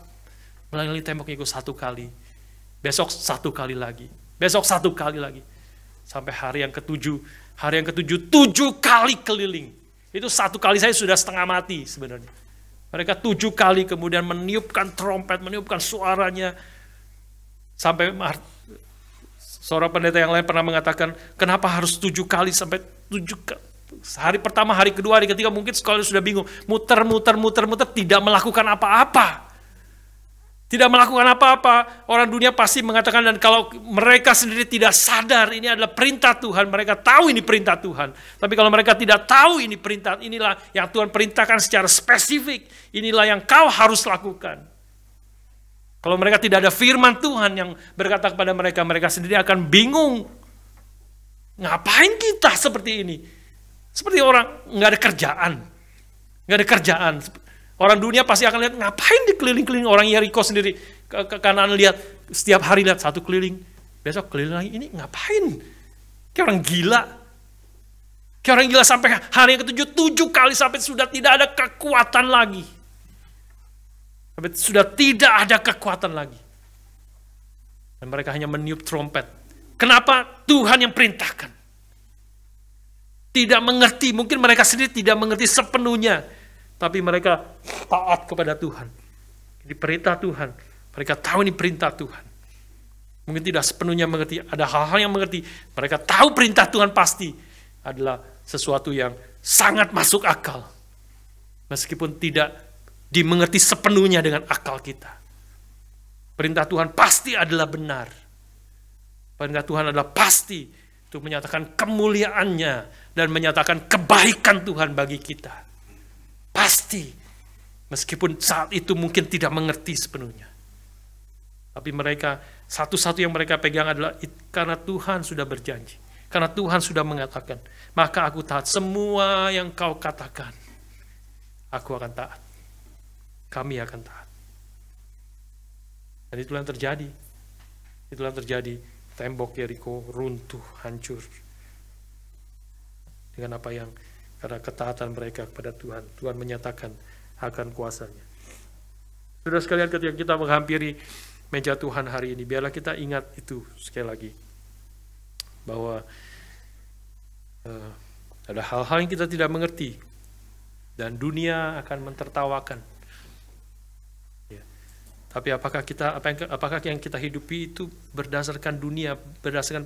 mengelilingi tembok Yeriko 1 kali, besok 1 kali lagi, besok 1 kali lagi. Sampai hari yang ke-7, 7 kali keliling. Itu 1 kali saya sudah setengah mati sebenarnya. Mereka 7 kali kemudian meniupkan trompet, meniupkan suaranya. Sampai seorang pendeta yang lain pernah mengatakan, kenapa harus 7 kali sampai 7 kali? Hari pertama, hari kedua, hari ketiga mungkin sekali sudah bingung. Muter, tidak melakukan apa-apa. Tidak melakukan apa-apa, orang dunia pasti mengatakan, dan kalau mereka sendiri tidak sadar ini adalah perintah Tuhan, mereka tahu ini perintah Tuhan. Tapi kalau mereka tidak tahu ini perintah, inilah yang Tuhan perintahkan secara spesifik, inilah yang kau harus lakukan. Kalau mereka tidak ada firman Tuhan yang berkata kepada mereka, mereka sendiri akan bingung. Ngapain kita seperti ini? Seperti orang nggak ada kerjaan. Nggak ada kerjaan. Orang dunia pasti akan lihat, ngapain dikeliling-keliling. Orang Yeriko sendiri ke kanan lihat, setiap hari lihat 1 keliling, besok keliling lagi, ini ngapain? Kayak orang gila. Kayak orang gila sampai hari yang ke-7, 7 kali sampai sudah tidak ada kekuatan lagi. Sampai sudah tidak ada kekuatan lagi. Dan mereka hanya meniup trompet. Kenapa? Tuhan yang perintahkan. Tidak mengerti, mungkin mereka sendiri tidak mengerti sepenuhnya. Tapi mereka taat kepada Tuhan. Ini perintah Tuhan. Mereka tahu ini perintah Tuhan. Mungkin tidak sepenuhnya mengerti. Ada hal-hal yang mengerti. Mereka tahu perintah Tuhan pasti adalah sesuatu yang sangat masuk akal. Meskipun tidak dimengerti sepenuhnya dengan akal kita. Perintah Tuhan pasti adalah benar. Perintah Tuhan adalah pasti untuk menyatakan kemuliaannya dan menyatakan kebaikan Tuhan bagi kita. Pasti, meskipun saat itu mungkin tidak mengerti sepenuhnya. Tapi mereka, satu-satu yang mereka pegang adalah karena Tuhan sudah berjanji. Karena Tuhan sudah mengatakan, maka aku taat. Semua yang kau katakan, aku akan taat. Kami akan taat. Dan itulah yang terjadi. Itulah yang terjadi. Tembok Yeriko runtuh, hancur. Dengan apa yang karena ketaatan mereka kepada Tuhan. Tuhan menyatakan akan kuasanya. Saudara sekalian, ketika kita menghampiri meja Tuhan hari ini, biarlah kita ingat itu sekali lagi. Bahwa ada hal-hal yang kita tidak mengerti. Dan dunia akan mentertawakan. Ya. Tapi apakah yang kita hidupi itu berdasarkan dunia, berdasarkan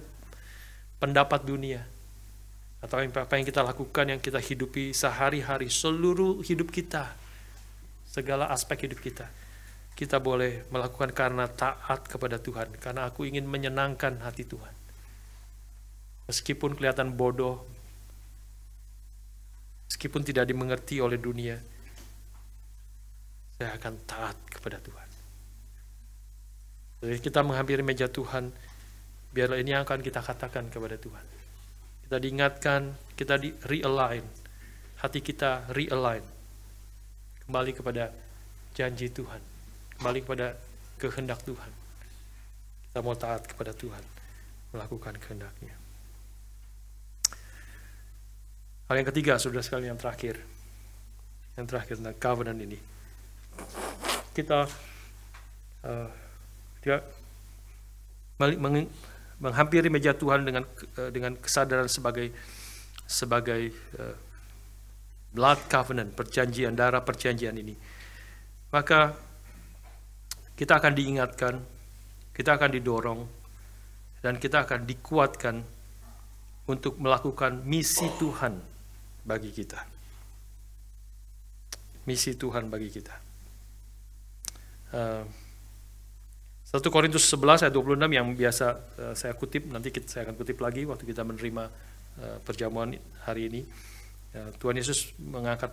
pendapat dunia? Atau apa yang kita lakukan, yang kita hidupi sehari-hari, seluruh hidup kita, segala aspek hidup kita, kita boleh melakukan karena taat kepada Tuhan, karena aku ingin menyenangkan hati Tuhan. Meskipun kelihatan bodoh, meskipun tidak dimengerti oleh dunia, saya akan taat kepada Tuhan. Jadi kita menghampiri meja Tuhan, biarlah ini yang akan kita katakan kepada Tuhan. Kita diingatkan, kita realign, hati kita realign, kembali kepada janji Tuhan, kembali kepada kehendak Tuhan. Kita mau taat kepada Tuhan, melakukan kehendaknya. Hal yang ketiga, saudara sekalian, yang terakhir tentang covenant ini. Kita menghampiri meja Tuhan dengan kesadaran sebagai blood covenant, perjanjian, darah perjanjian ini. Maka kita akan diingatkan, kita akan didorong, dan kita akan dikuatkan untuk melakukan misi Tuhan bagi kita. Misi Tuhan bagi kita. 1 Korintus 11 ayat 26 yang biasa saya kutip, nanti saya akan kutip lagi waktu kita menerima perjamuan hari ini. Tuhan Yesus mengangkat,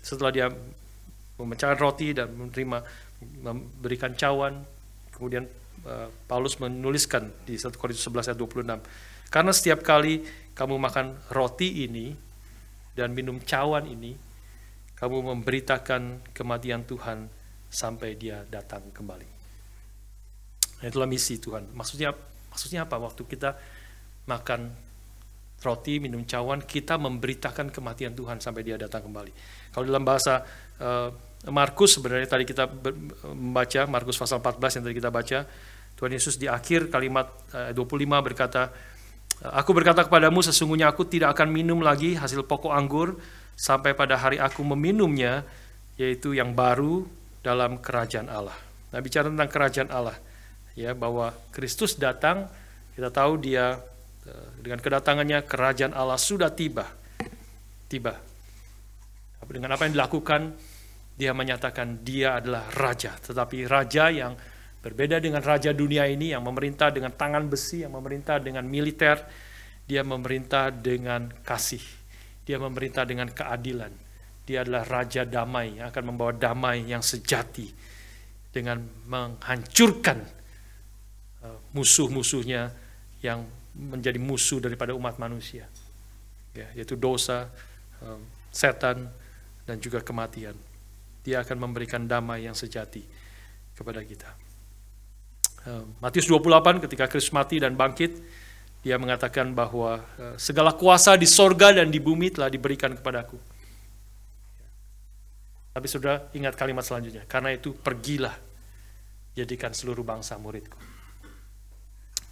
setelah dia memecahkan roti dan memberikan cawan, kemudian Paulus menuliskan di 1 Korintus 11 ayat 26. Karena setiap kali kamu makan roti ini dan minum cawan ini, kamu memberitakan kematian Tuhan sampai Dia datang kembali. Nah, itulah misi Tuhan. Maksudnya apa? Waktu kita makan roti, minum cawan, kita memberitakan kematian Tuhan sampai Dia datang kembali. Kalau dalam bahasa Markus, sebenarnya tadi kita membaca Markus pasal 14 yang tadi kita baca, Tuhan Yesus di akhir kalimat 25 berkata, Aku berkata kepadamu, sesungguhnya aku tidak akan minum lagi hasil pokok anggur sampai pada hari aku meminumnya, yaitu yang baru dalam kerajaan Allah. Nah, bicara tentang kerajaan Allah, ya, bahwa Kristus datang, kita tahu Dia dengan kedatangannya kerajaan Allah sudah tiba. Dengan apa yang dilakukan, Dia menyatakan Dia adalah raja, tetapi raja yang berbeda dengan raja dunia ini yang memerintah dengan tangan besi, yang memerintah dengan militer. Dia memerintah dengan kasih. Dia memerintah dengan keadilan. Dia adalah raja damai yang akan membawa damai yang sejati dengan menghancurkan musuh-musuhnya yang menjadi musuh daripada umat manusia, ya, yaitu dosa, setan, dan juga kematian. Dia akan memberikan damai yang sejati kepada kita. Matius 28 ketika Kristus mati dan bangkit, Dia mengatakan bahwa segala kuasa di sorga dan di bumi telah diberikan kepadaku. Tapi saudara ingat kalimat selanjutnya, karena itu pergilah, jadikan seluruh bangsa muridku.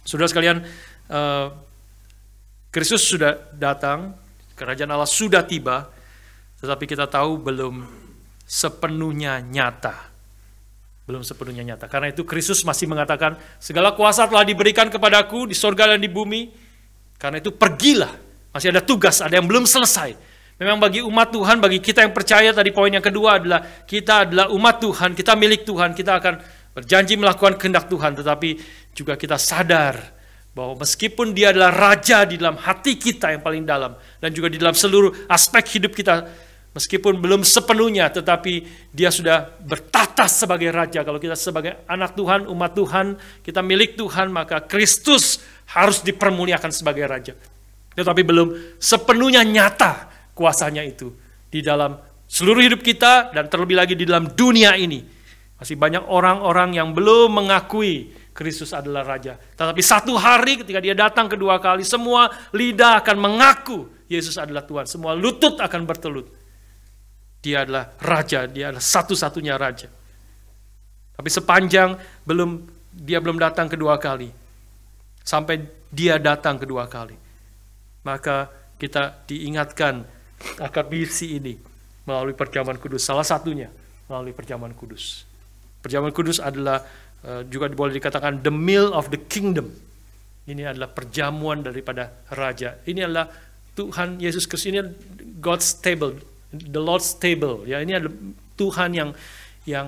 Saudara sekalian, Kristus sudah datang, kerajaan Allah sudah tiba, tetapi kita tahu belum sepenuhnya nyata. Belum sepenuhnya nyata. Karena itu Kristus masih mengatakan, segala kuasa telah diberikan kepadaku di sorga dan di bumi. Karena itu pergilah. Masih ada tugas, ada yang belum selesai. Memang bagi umat Tuhan, bagi kita yang percaya, tadi poin yang kedua adalah, kita adalah umat Tuhan, kita milik Tuhan, kita akan berjanji melakukan kehendak Tuhan. Tetapi juga kita sadar bahwa meskipun Dia adalah raja di dalam hati kita yang paling dalam, dan juga di dalam seluruh aspek hidup kita, meskipun belum sepenuhnya, tetapi Dia sudah bertata sebagai raja. Kalau kita sebagai anak Tuhan, umat Tuhan, kita milik Tuhan, maka Kristus harus dipermuliakan sebagai raja. Tetapi belum sepenuhnya nyata kuasanya itu di dalam seluruh hidup kita, dan terlebih lagi di dalam dunia ini. Masih banyak orang-orang yang belum mengakui Kristus adalah raja. Tetapi satu hari ketika Dia datang kedua kali, semua lidah akan mengaku Yesus adalah Tuhan. Semua lutut akan bertelut. Dia adalah raja, Dia adalah satu-satunya raja. Tapi sepanjang Dia belum datang kedua kali, sampai Dia datang kedua kali, maka kita diingatkan akan misi ini melalui perjamuan kudus. Salah satunya melalui perjamuan kudus. Perjamuan kudus adalah juga boleh dikatakan the meal of the kingdom. Ini adalah perjamuan daripada raja. Ini adalah Tuhan Yesus Kristus, ini God's table, the Lord's table. Ya, ini adalah Tuhan yang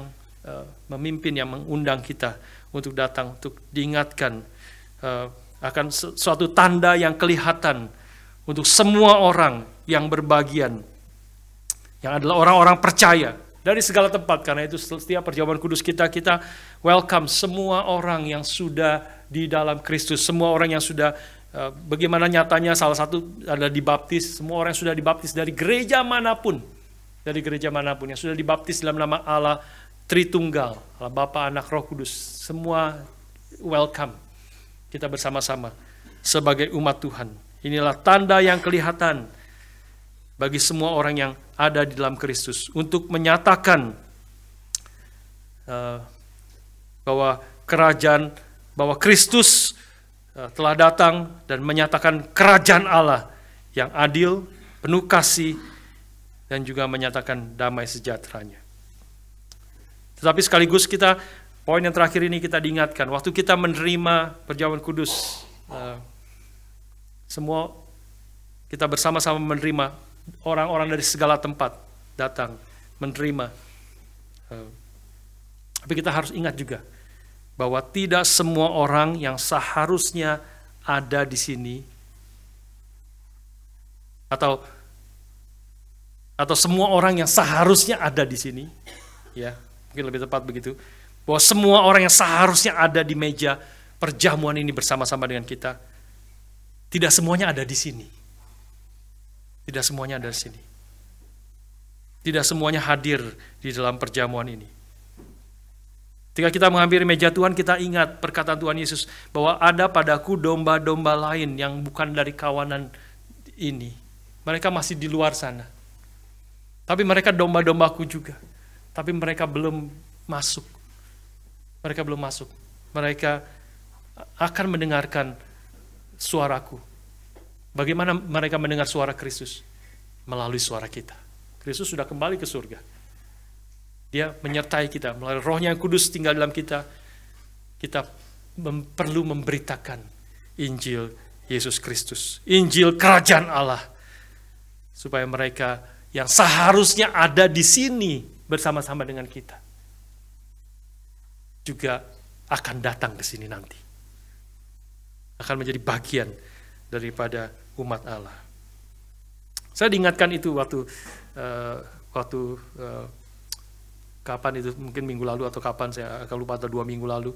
memimpin, yang mengundang kita untuk datang, untuk diingatkan akan suatu tanda yang kelihatan untuk semua orang yang berbagian, yang adalah orang-orang percaya dari segala tempat. Karena itu setiap perjamuan kudus kita welcome semua orang yang sudah di dalam Kristus, semua orang yang sudah bagaimana nyatanya, salah satu adalah dibaptis. Semua orang yang sudah dibaptis dari gereja manapun, yang sudah dibaptis dalam nama Allah Tritunggal, Allah Bapa, Anak, Roh Kudus, semua welcome kita bersama-sama sebagai umat Tuhan. Inilah tanda yang kelihatan bagi semua orang yang ada di dalam Kristus untuk menyatakan bahwa Kristus telah datang dan menyatakan kerajaan Allah yang adil, penuh kasih, dan juga menyatakan damai sejahteranya. Tetapi sekaligus poin yang terakhir ini kita diingatkan, waktu kita menerima perjamuan kudus, semua kita bersama-sama menerima, orang-orang dari segala tempat datang menerima. Tapi kita harus ingat juga bahwa tidak semua orang yang seharusnya ada di sini, atau semua orang yang seharusnya ada di sini, ya mungkin lebih tepat begitu, Bahwa semua orang yang seharusnya ada di meja perjamuan ini bersama-sama dengan kita, tidak semuanya ada di sini. Tidak semuanya ada di sini. Tidak semuanya hadir di dalam perjamuan ini. Ketika kita menghampiri meja Tuhan, kita ingat perkataan Tuhan Yesus bahwa ada padaku domba-domba lain yang bukan dari kawanan ini. Mereka masih di luar sana. Tapi mereka domba-dombaku juga. Tapi mereka belum masuk. Mereka belum masuk. Mereka akan mendengarkan suaraku. Bagaimana mereka mendengar suara Kristus? Melalui suara kita. Kristus sudah kembali ke surga. Dia menyertai kita. Melalui Rohnya yang kudus tinggal dalam kita. Kita perlu memberitakan Injil Yesus Kristus. Injil Kerajaan Allah. Supaya mereka yang seharusnya ada di sini bersama-sama dengan kita juga akan datang ke sini nanti. Akan menjadi bagian daripada umat Allah. Saya diingatkan itu waktu kapan itu, mungkin minggu lalu atau kapan, saya agak lupa, atau 2 minggu lalu,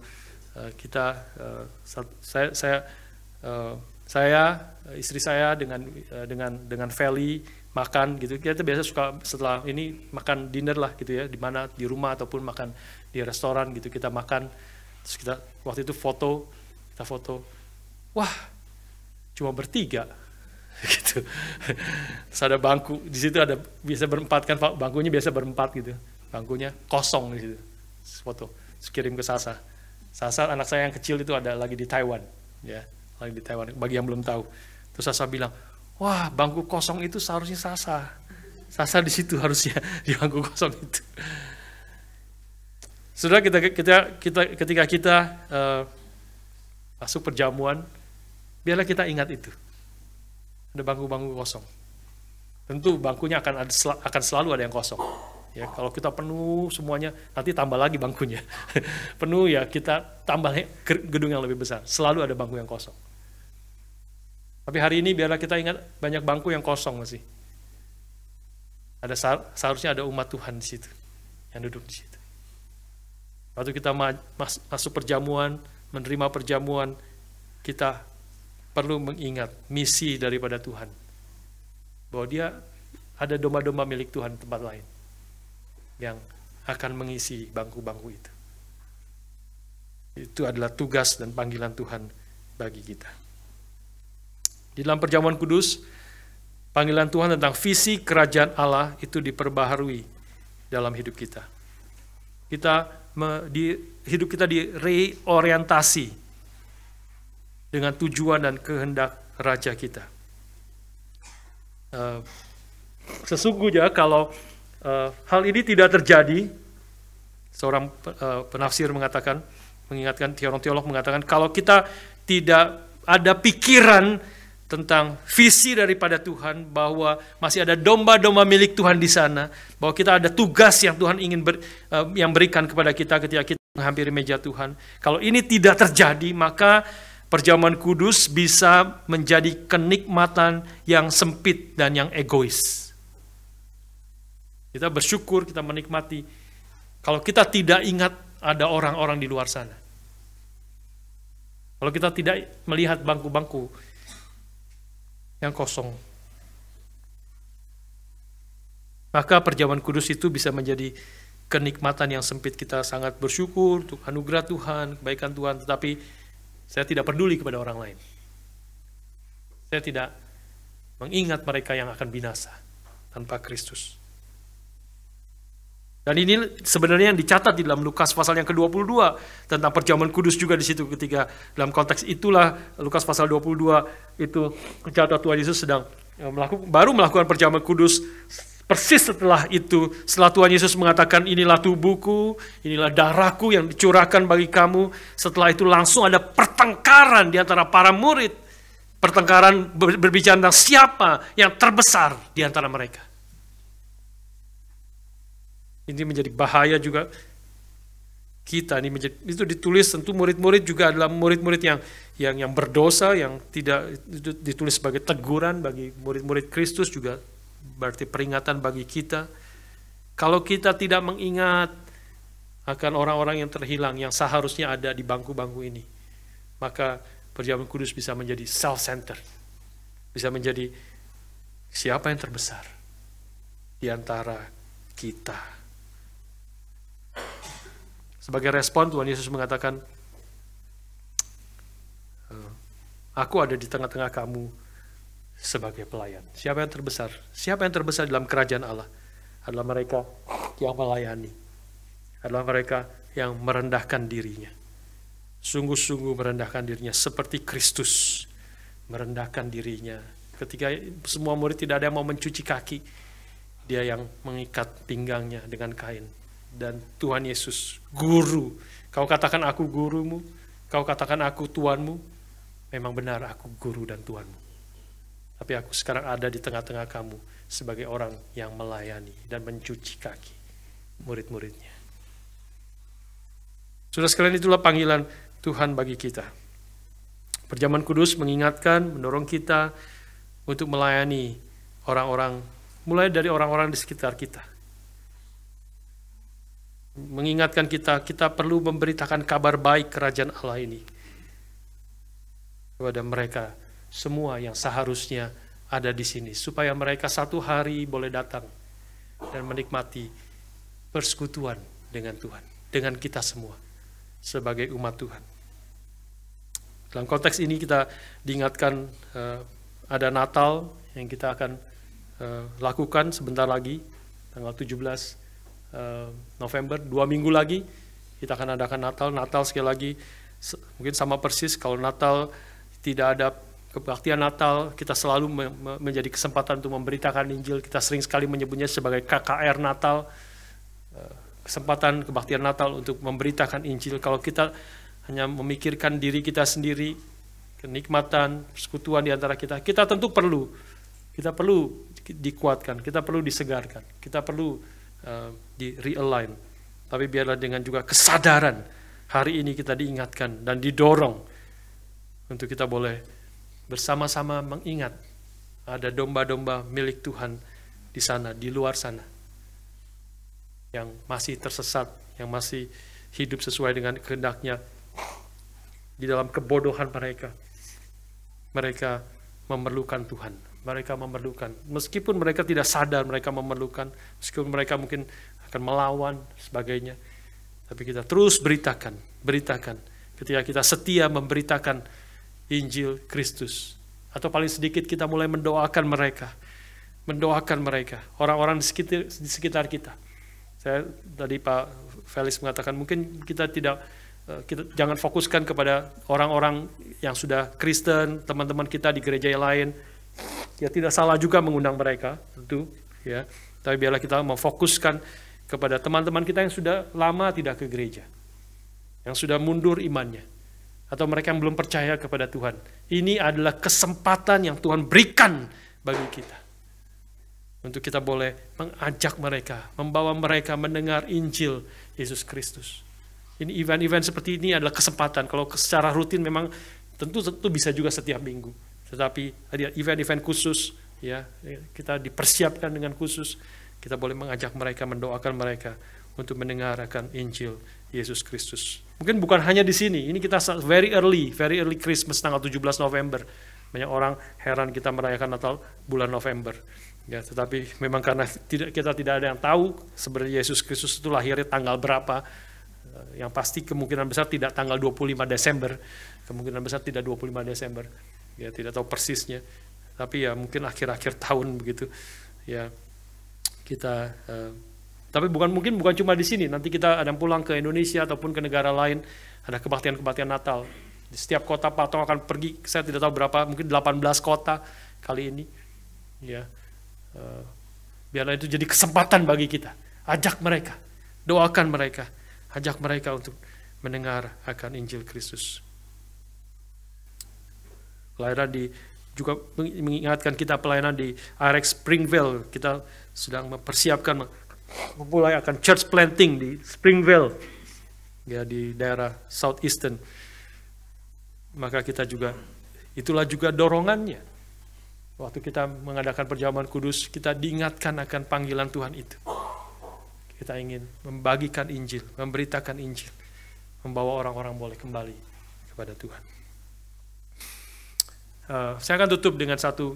saya istri saya dengan Feli makan gitu. Kita biasa suka setelah ini makan dinner lah gitu ya, di mana, di rumah ataupun makan di restoran gitu, kita makan. Terus kita waktu itu kita foto. Wah, cuma bertiga gitu. Terus ada bangku di situ, ada biasa berempat kan, bangkunya biasa berempat gitu. Bangkunya kosong di situ. Foto, terus kirim ke Sasa. Sasa anak saya yang kecil itu ada lagi di Taiwan, ya, lagi di Taiwan. Bagi yang belum tahu, terus Sasa bilang, wah, bangku kosong itu seharusnya Sasa di situ harusnya, di bangku kosong itu. Saudara, ketika kita masuk perjamuan, biarlah kita ingat itu. Ada bangku-bangku kosong. Tentu bangkunya akan selalu ada yang kosong. Ya, kalau kita penuh semuanya, nanti tambah lagi bangkunya. Penuh ya, kita tambah gedung yang lebih besar. Selalu ada bangku yang kosong. Tapi hari ini biarlah kita ingat banyak bangku yang kosong masih. Seharusnya ada umat Tuhan di situ, yang duduk di situ. Waktu kita masuk perjamuan, menerima perjamuan, kita perlu mengingat misi daripada Tuhan. Bahwa dia ada domba-domba milik Tuhan di tempat lain yang akan mengisi bangku-bangku itu. Itu adalah tugas dan panggilan Tuhan bagi kita. Di dalam perjamuan kudus, panggilan Tuhan tentang visi kerajaan Allah itu diperbaharui dalam hidup kita. Hidup kita direorientasi dengan tujuan dan kehendak Raja kita. Sesungguhnya kalau hal ini tidak terjadi, seorang penafsir mengatakan, mengingatkan, teolog mengatakan, kalau kita tidak ada pikiran tentang visi daripada Tuhan, bahwa masih ada domba-domba milik Tuhan di sana, bahwa kita ada tugas yang Tuhan ingin yang berikan kepada kita ketika kita menghampiri meja Tuhan. Kalau ini tidak terjadi, maka perjamuan kudus bisa menjadi kenikmatan yang sempit dan yang egois. Kita bersyukur, kita menikmati. Kalau kita tidak ingat ada orang-orang di luar sana. Kalau kita tidak melihat bangku-bangku yang kosong, maka perjamuan kudus itu bisa menjadi kenikmatan yang sempit. Kita sangat bersyukur untuk anugerah Tuhan, kebaikan Tuhan, tetapi saya tidak peduli kepada orang lain. Saya tidak mengingat mereka yang akan binasa tanpa Kristus. Dan ini sebenarnya yang dicatat di dalam Lukas pasal yang ke-22 tentang perjamuan kudus juga di situ, ketika dalam konteks itulah Lukas pasal 22 itu tercatat Tuhan Yesus sedang baru melakukan perjamuan kudus. Persis setelah itu, setelah Tuhan Yesus mengatakan, inilah tubuhku, inilah darahku yang dicurahkan bagi kamu. Setelah itu langsung ada pertengkaran di antara para murid. Pertengkaran berbicara tentang siapa yang terbesar di antara mereka. Ini menjadi bahaya juga kita. Itu ditulis, tentu murid-murid juga adalah murid-murid yang berdosa, yang tidak ditulis sebagai teguran bagi murid-murid Kristus, juga berarti peringatan bagi kita. Kalau kita tidak mengingat akan orang-orang yang terhilang, yang seharusnya ada di bangku-bangku ini. Maka Perjamuan Kudus bisa menjadi self-center. Bisa menjadi siapa yang terbesar di antara kita. Sebagai respon, Tuhan Yesus mengatakan, aku ada di tengah-tengah kamu sebagai pelayan. Siapa yang terbesar? Siapa yang terbesar dalam kerajaan Allah? Adalah mereka yang melayani. Adalah mereka yang merendahkan dirinya. Sungguh-sungguh merendahkan dirinya seperti Kristus merendahkan dirinya. Ketika semua murid tidak ada yang mau mencuci kaki, dia yang mengikat pinggangnya dengan kain. Dan Tuhan Yesus, guru, kau katakan aku gurumu, kau katakan aku Tuanmu, memang benar aku guru dan Tuanmu. Tapi aku sekarang ada di tengah-tengah kamu sebagai orang yang melayani dan mencuci kaki murid-muridnya. Saudara sekalian, itulah panggilan Tuhan bagi kita. Perjamuan Kudus mengingatkan, mendorong kita untuk melayani orang-orang, mulai dari orang-orang di sekitar kita. Mengingatkan kita perlu memberitakan kabar baik kerajaan Allah ini kepada mereka semua yang seharusnya ada di sini, supaya mereka satu hari boleh datang dan menikmati persekutuan dengan Tuhan, dengan kita semua sebagai umat Tuhan. Dalam konteks ini kita diingatkan ada Natal yang kita akan lakukan sebentar lagi, tanggal 17 November, 2 minggu lagi kita akan adakan Natal. Natal sekali lagi mungkin sama persis, kalau Natal tidak ada kebaktian Natal, kita selalu menjadi kesempatan untuk memberitakan Injil. Kita sering sekali menyebutnya sebagai KKR Natal, kesempatan kebaktian Natal untuk memberitakan Injil. Kalau kita hanya memikirkan diri kita sendiri, kenikmatan, persekutuan di antara kita, kita tentu perlu dikuatkan, kita perlu disegarkan, kita perlu di realign. Tapi biarlah dengan juga kesadaran hari ini kita diingatkan dan didorong untuk kita boleh bersama-sama mengingat ada domba-domba milik Tuhan di sana, di luar sana, yang masih tersesat, yang masih hidup sesuai dengan kehendak-Nya. Di dalam kebodohan mereka memerlukan Tuhan. Mereka memerlukan, meskipun mereka tidak sadar mereka memerlukan, meskipun mereka mungkin akan melawan sebagainya, tapi kita terus beritakan. Ketika kita setia memberitakan Injil Kristus, atau paling sedikit kita mulai mendoakan mereka, orang-orang di sekitar kita. Saya tadi Pak Felix mengatakan mungkin kita jangan fokuskan kepada orang-orang yang sudah Kristen, teman-teman kita di gereja yang lain. Ya, tidak salah juga mengundang mereka, tentu, ya. Tapi biarlah kita memfokuskan kepada teman-teman kita yang sudah lama tidak ke gereja, yang sudah mundur imannya, atau mereka yang belum percaya kepada Tuhan. Ini adalah kesempatan yang Tuhan berikan bagi kita untuk kita boleh mengajak mereka, membawa mereka mendengar Injil Yesus Kristus. Ini event-event seperti ini adalah kesempatan. Kalau secara rutin memang tentu bisa juga setiap minggu. Tetapi ada event-event khusus, ya, kita dipersiapkan dengan khusus. Kita boleh mengajak mereka, mendoakan mereka untuk mendengarkan Injil Yesus Kristus. Mungkin bukan hanya di sini. Ini kita very early Christmas tanggal 17 November. Banyak orang heran kita merayakan Natal bulan November. Ya, tetapi memang karena kita tidak ada yang tahu sebenarnya Yesus Kristus itu lahirnya tanggal berapa. Yang pasti kemungkinan besar tidak tanggal 25 Desember. Kemungkinan besar tidak 25 Desember. Ya, tidak tahu persisnya, tapi ya mungkin akhir-akhir tahun begitu, ya kita. Tapi bukan cuma di sini. Nanti kita ada pulang ke Indonesia ataupun ke negara lain, ada kebaktian Natal. Di setiap kota Patong akan pergi, saya tidak tahu berapa, mungkin 18 kota kali ini. Ya, biarlah itu jadi kesempatan bagi kita. Ajak mereka, doakan mereka, ajak mereka untuk mendengar akan Injil Kristus. Pelayanan juga mengingatkan kita pelayanan di RX Springville. Kita sedang mempersiapkan memulai akan church planting di Springville, ya, di daerah Southeastern. Maka kita juga, itulah juga dorongannya. Waktu kita mengadakan perjamuan kudus, kita diingatkan akan panggilan Tuhan itu. Kita ingin membagikan Injil, memberitakan Injil, membawa orang-orang boleh kembali kepada Tuhan. Saya akan tutup dengan satu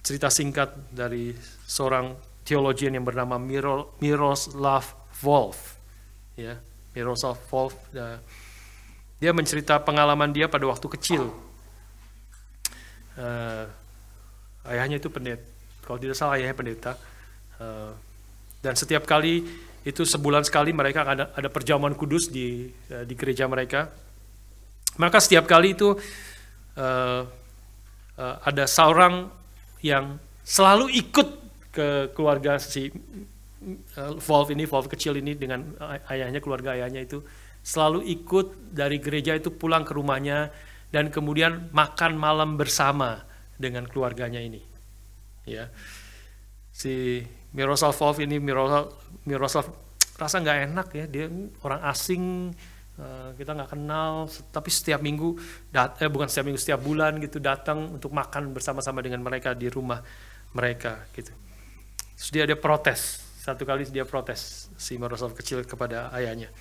cerita singkat dari seorang teologian yang bernama Miroslav Volf. Ya, Miroslav Volf. Dia mencerita pengalaman dia pada waktu kecil. Ayahnya itu pendeta, kalau tidak salah ayahnya pendeta. Dan setiap kali itu sebulan sekali mereka ada perjamuan kudus di gereja mereka. Maka setiap kali itu ada seorang yang selalu ikut ke keluarga si Volf kecil ini dengan ayahnya, keluarga ayahnya itu selalu ikut dari gereja itu pulang ke rumahnya dan kemudian makan malam bersama dengan keluarganya ini. Ya, si Miroslav Volf ini Miroslav rasa nggak enak ya, dia orang asing, kita nggak kenal, tapi setiap minggu setiap bulan gitu datang untuk makan bersama-sama dengan mereka di rumah mereka gitu. Terus dia ada protes, satu kali dia protes si Miroslav kecil kepada ayahnya.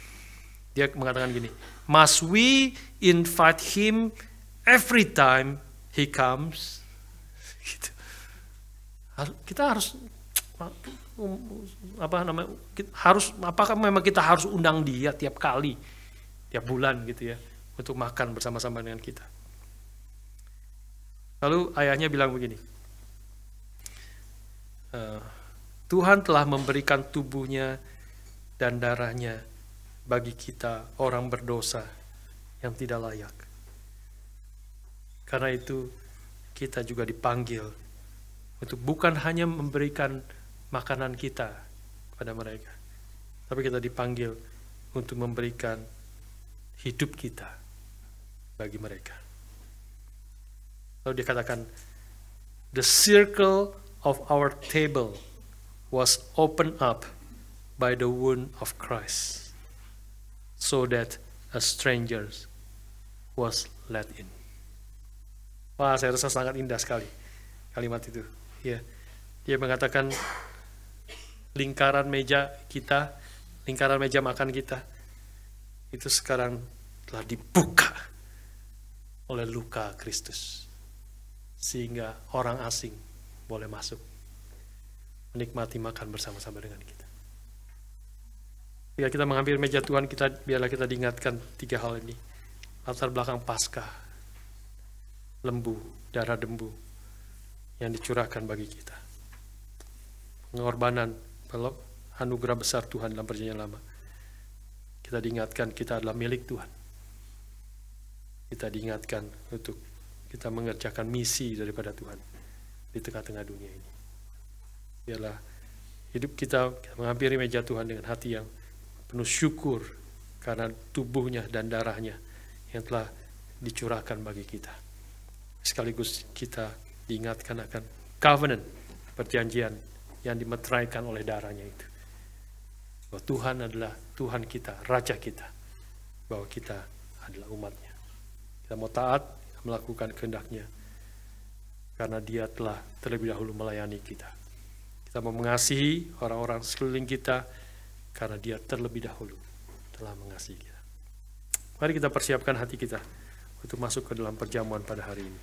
Dia mengatakan gini, "Must we invite him every time he comes?" Gitu. Kita harus apakah memang kita harus undang dia tiap kali, tiap bulan gitu ya, untuk makan bersama-sama dengan kita. Lalu ayahnya bilang begini, Tuhan telah memberikan tubuhnya dan darahnya bagi kita orang berdosa yang tidak layak. Karena itu kita juga dipanggil untuk bukan hanya memberikan makanan kita kepada mereka, tapi kita dipanggil untuk memberikan hidup kita bagi mereka. Lalu dia katakan, "The circle of our table was opened up by the wound of Christ, so that a stranger was let in." Wah, saya rasa sangat indah sekali kalimat itu. Ya, dia mengatakan lingkaran meja makan kita itu sekarang telah dibuka oleh luka Kristus, sehingga orang asing boleh masuk menikmati makan bersama-sama dengan kita. Jika kita mengambil meja Tuhan, biarlah kita diingatkan 3 hal ini. Latar belakang Paskah, lembu, darah dembu yang dicurahkan bagi kita. Pengorbanan, anugerah besar Tuhan dalam perjanjian lama. Kita diingatkan kita adalah milik Tuhan. Kita diingatkan untuk kita mengerjakan misi daripada Tuhan di tengah-tengah dunia ini. Biarlah hidup kita menghampiri meja Tuhan dengan hati yang penuh syukur karena tubuhnya dan darahnya yang telah dicurahkan bagi kita. Sekaligus kita diingatkan akan covenant, perjanjian yang dimeteraikan oleh darahnya itu. Bahwa Tuhan adalah Tuhan kita, Raja kita. Bahwa kita adalah umatnya. Kita mau taat, melakukan kehendak-Nya. Karena Dia telah terlebih dahulu melayani kita. Kita mau mengasihi orang-orang sekeliling kita, karena Dia terlebih dahulu telah mengasihi kita. Mari kita persiapkan hati kita untuk masuk ke dalam perjamuan pada hari ini.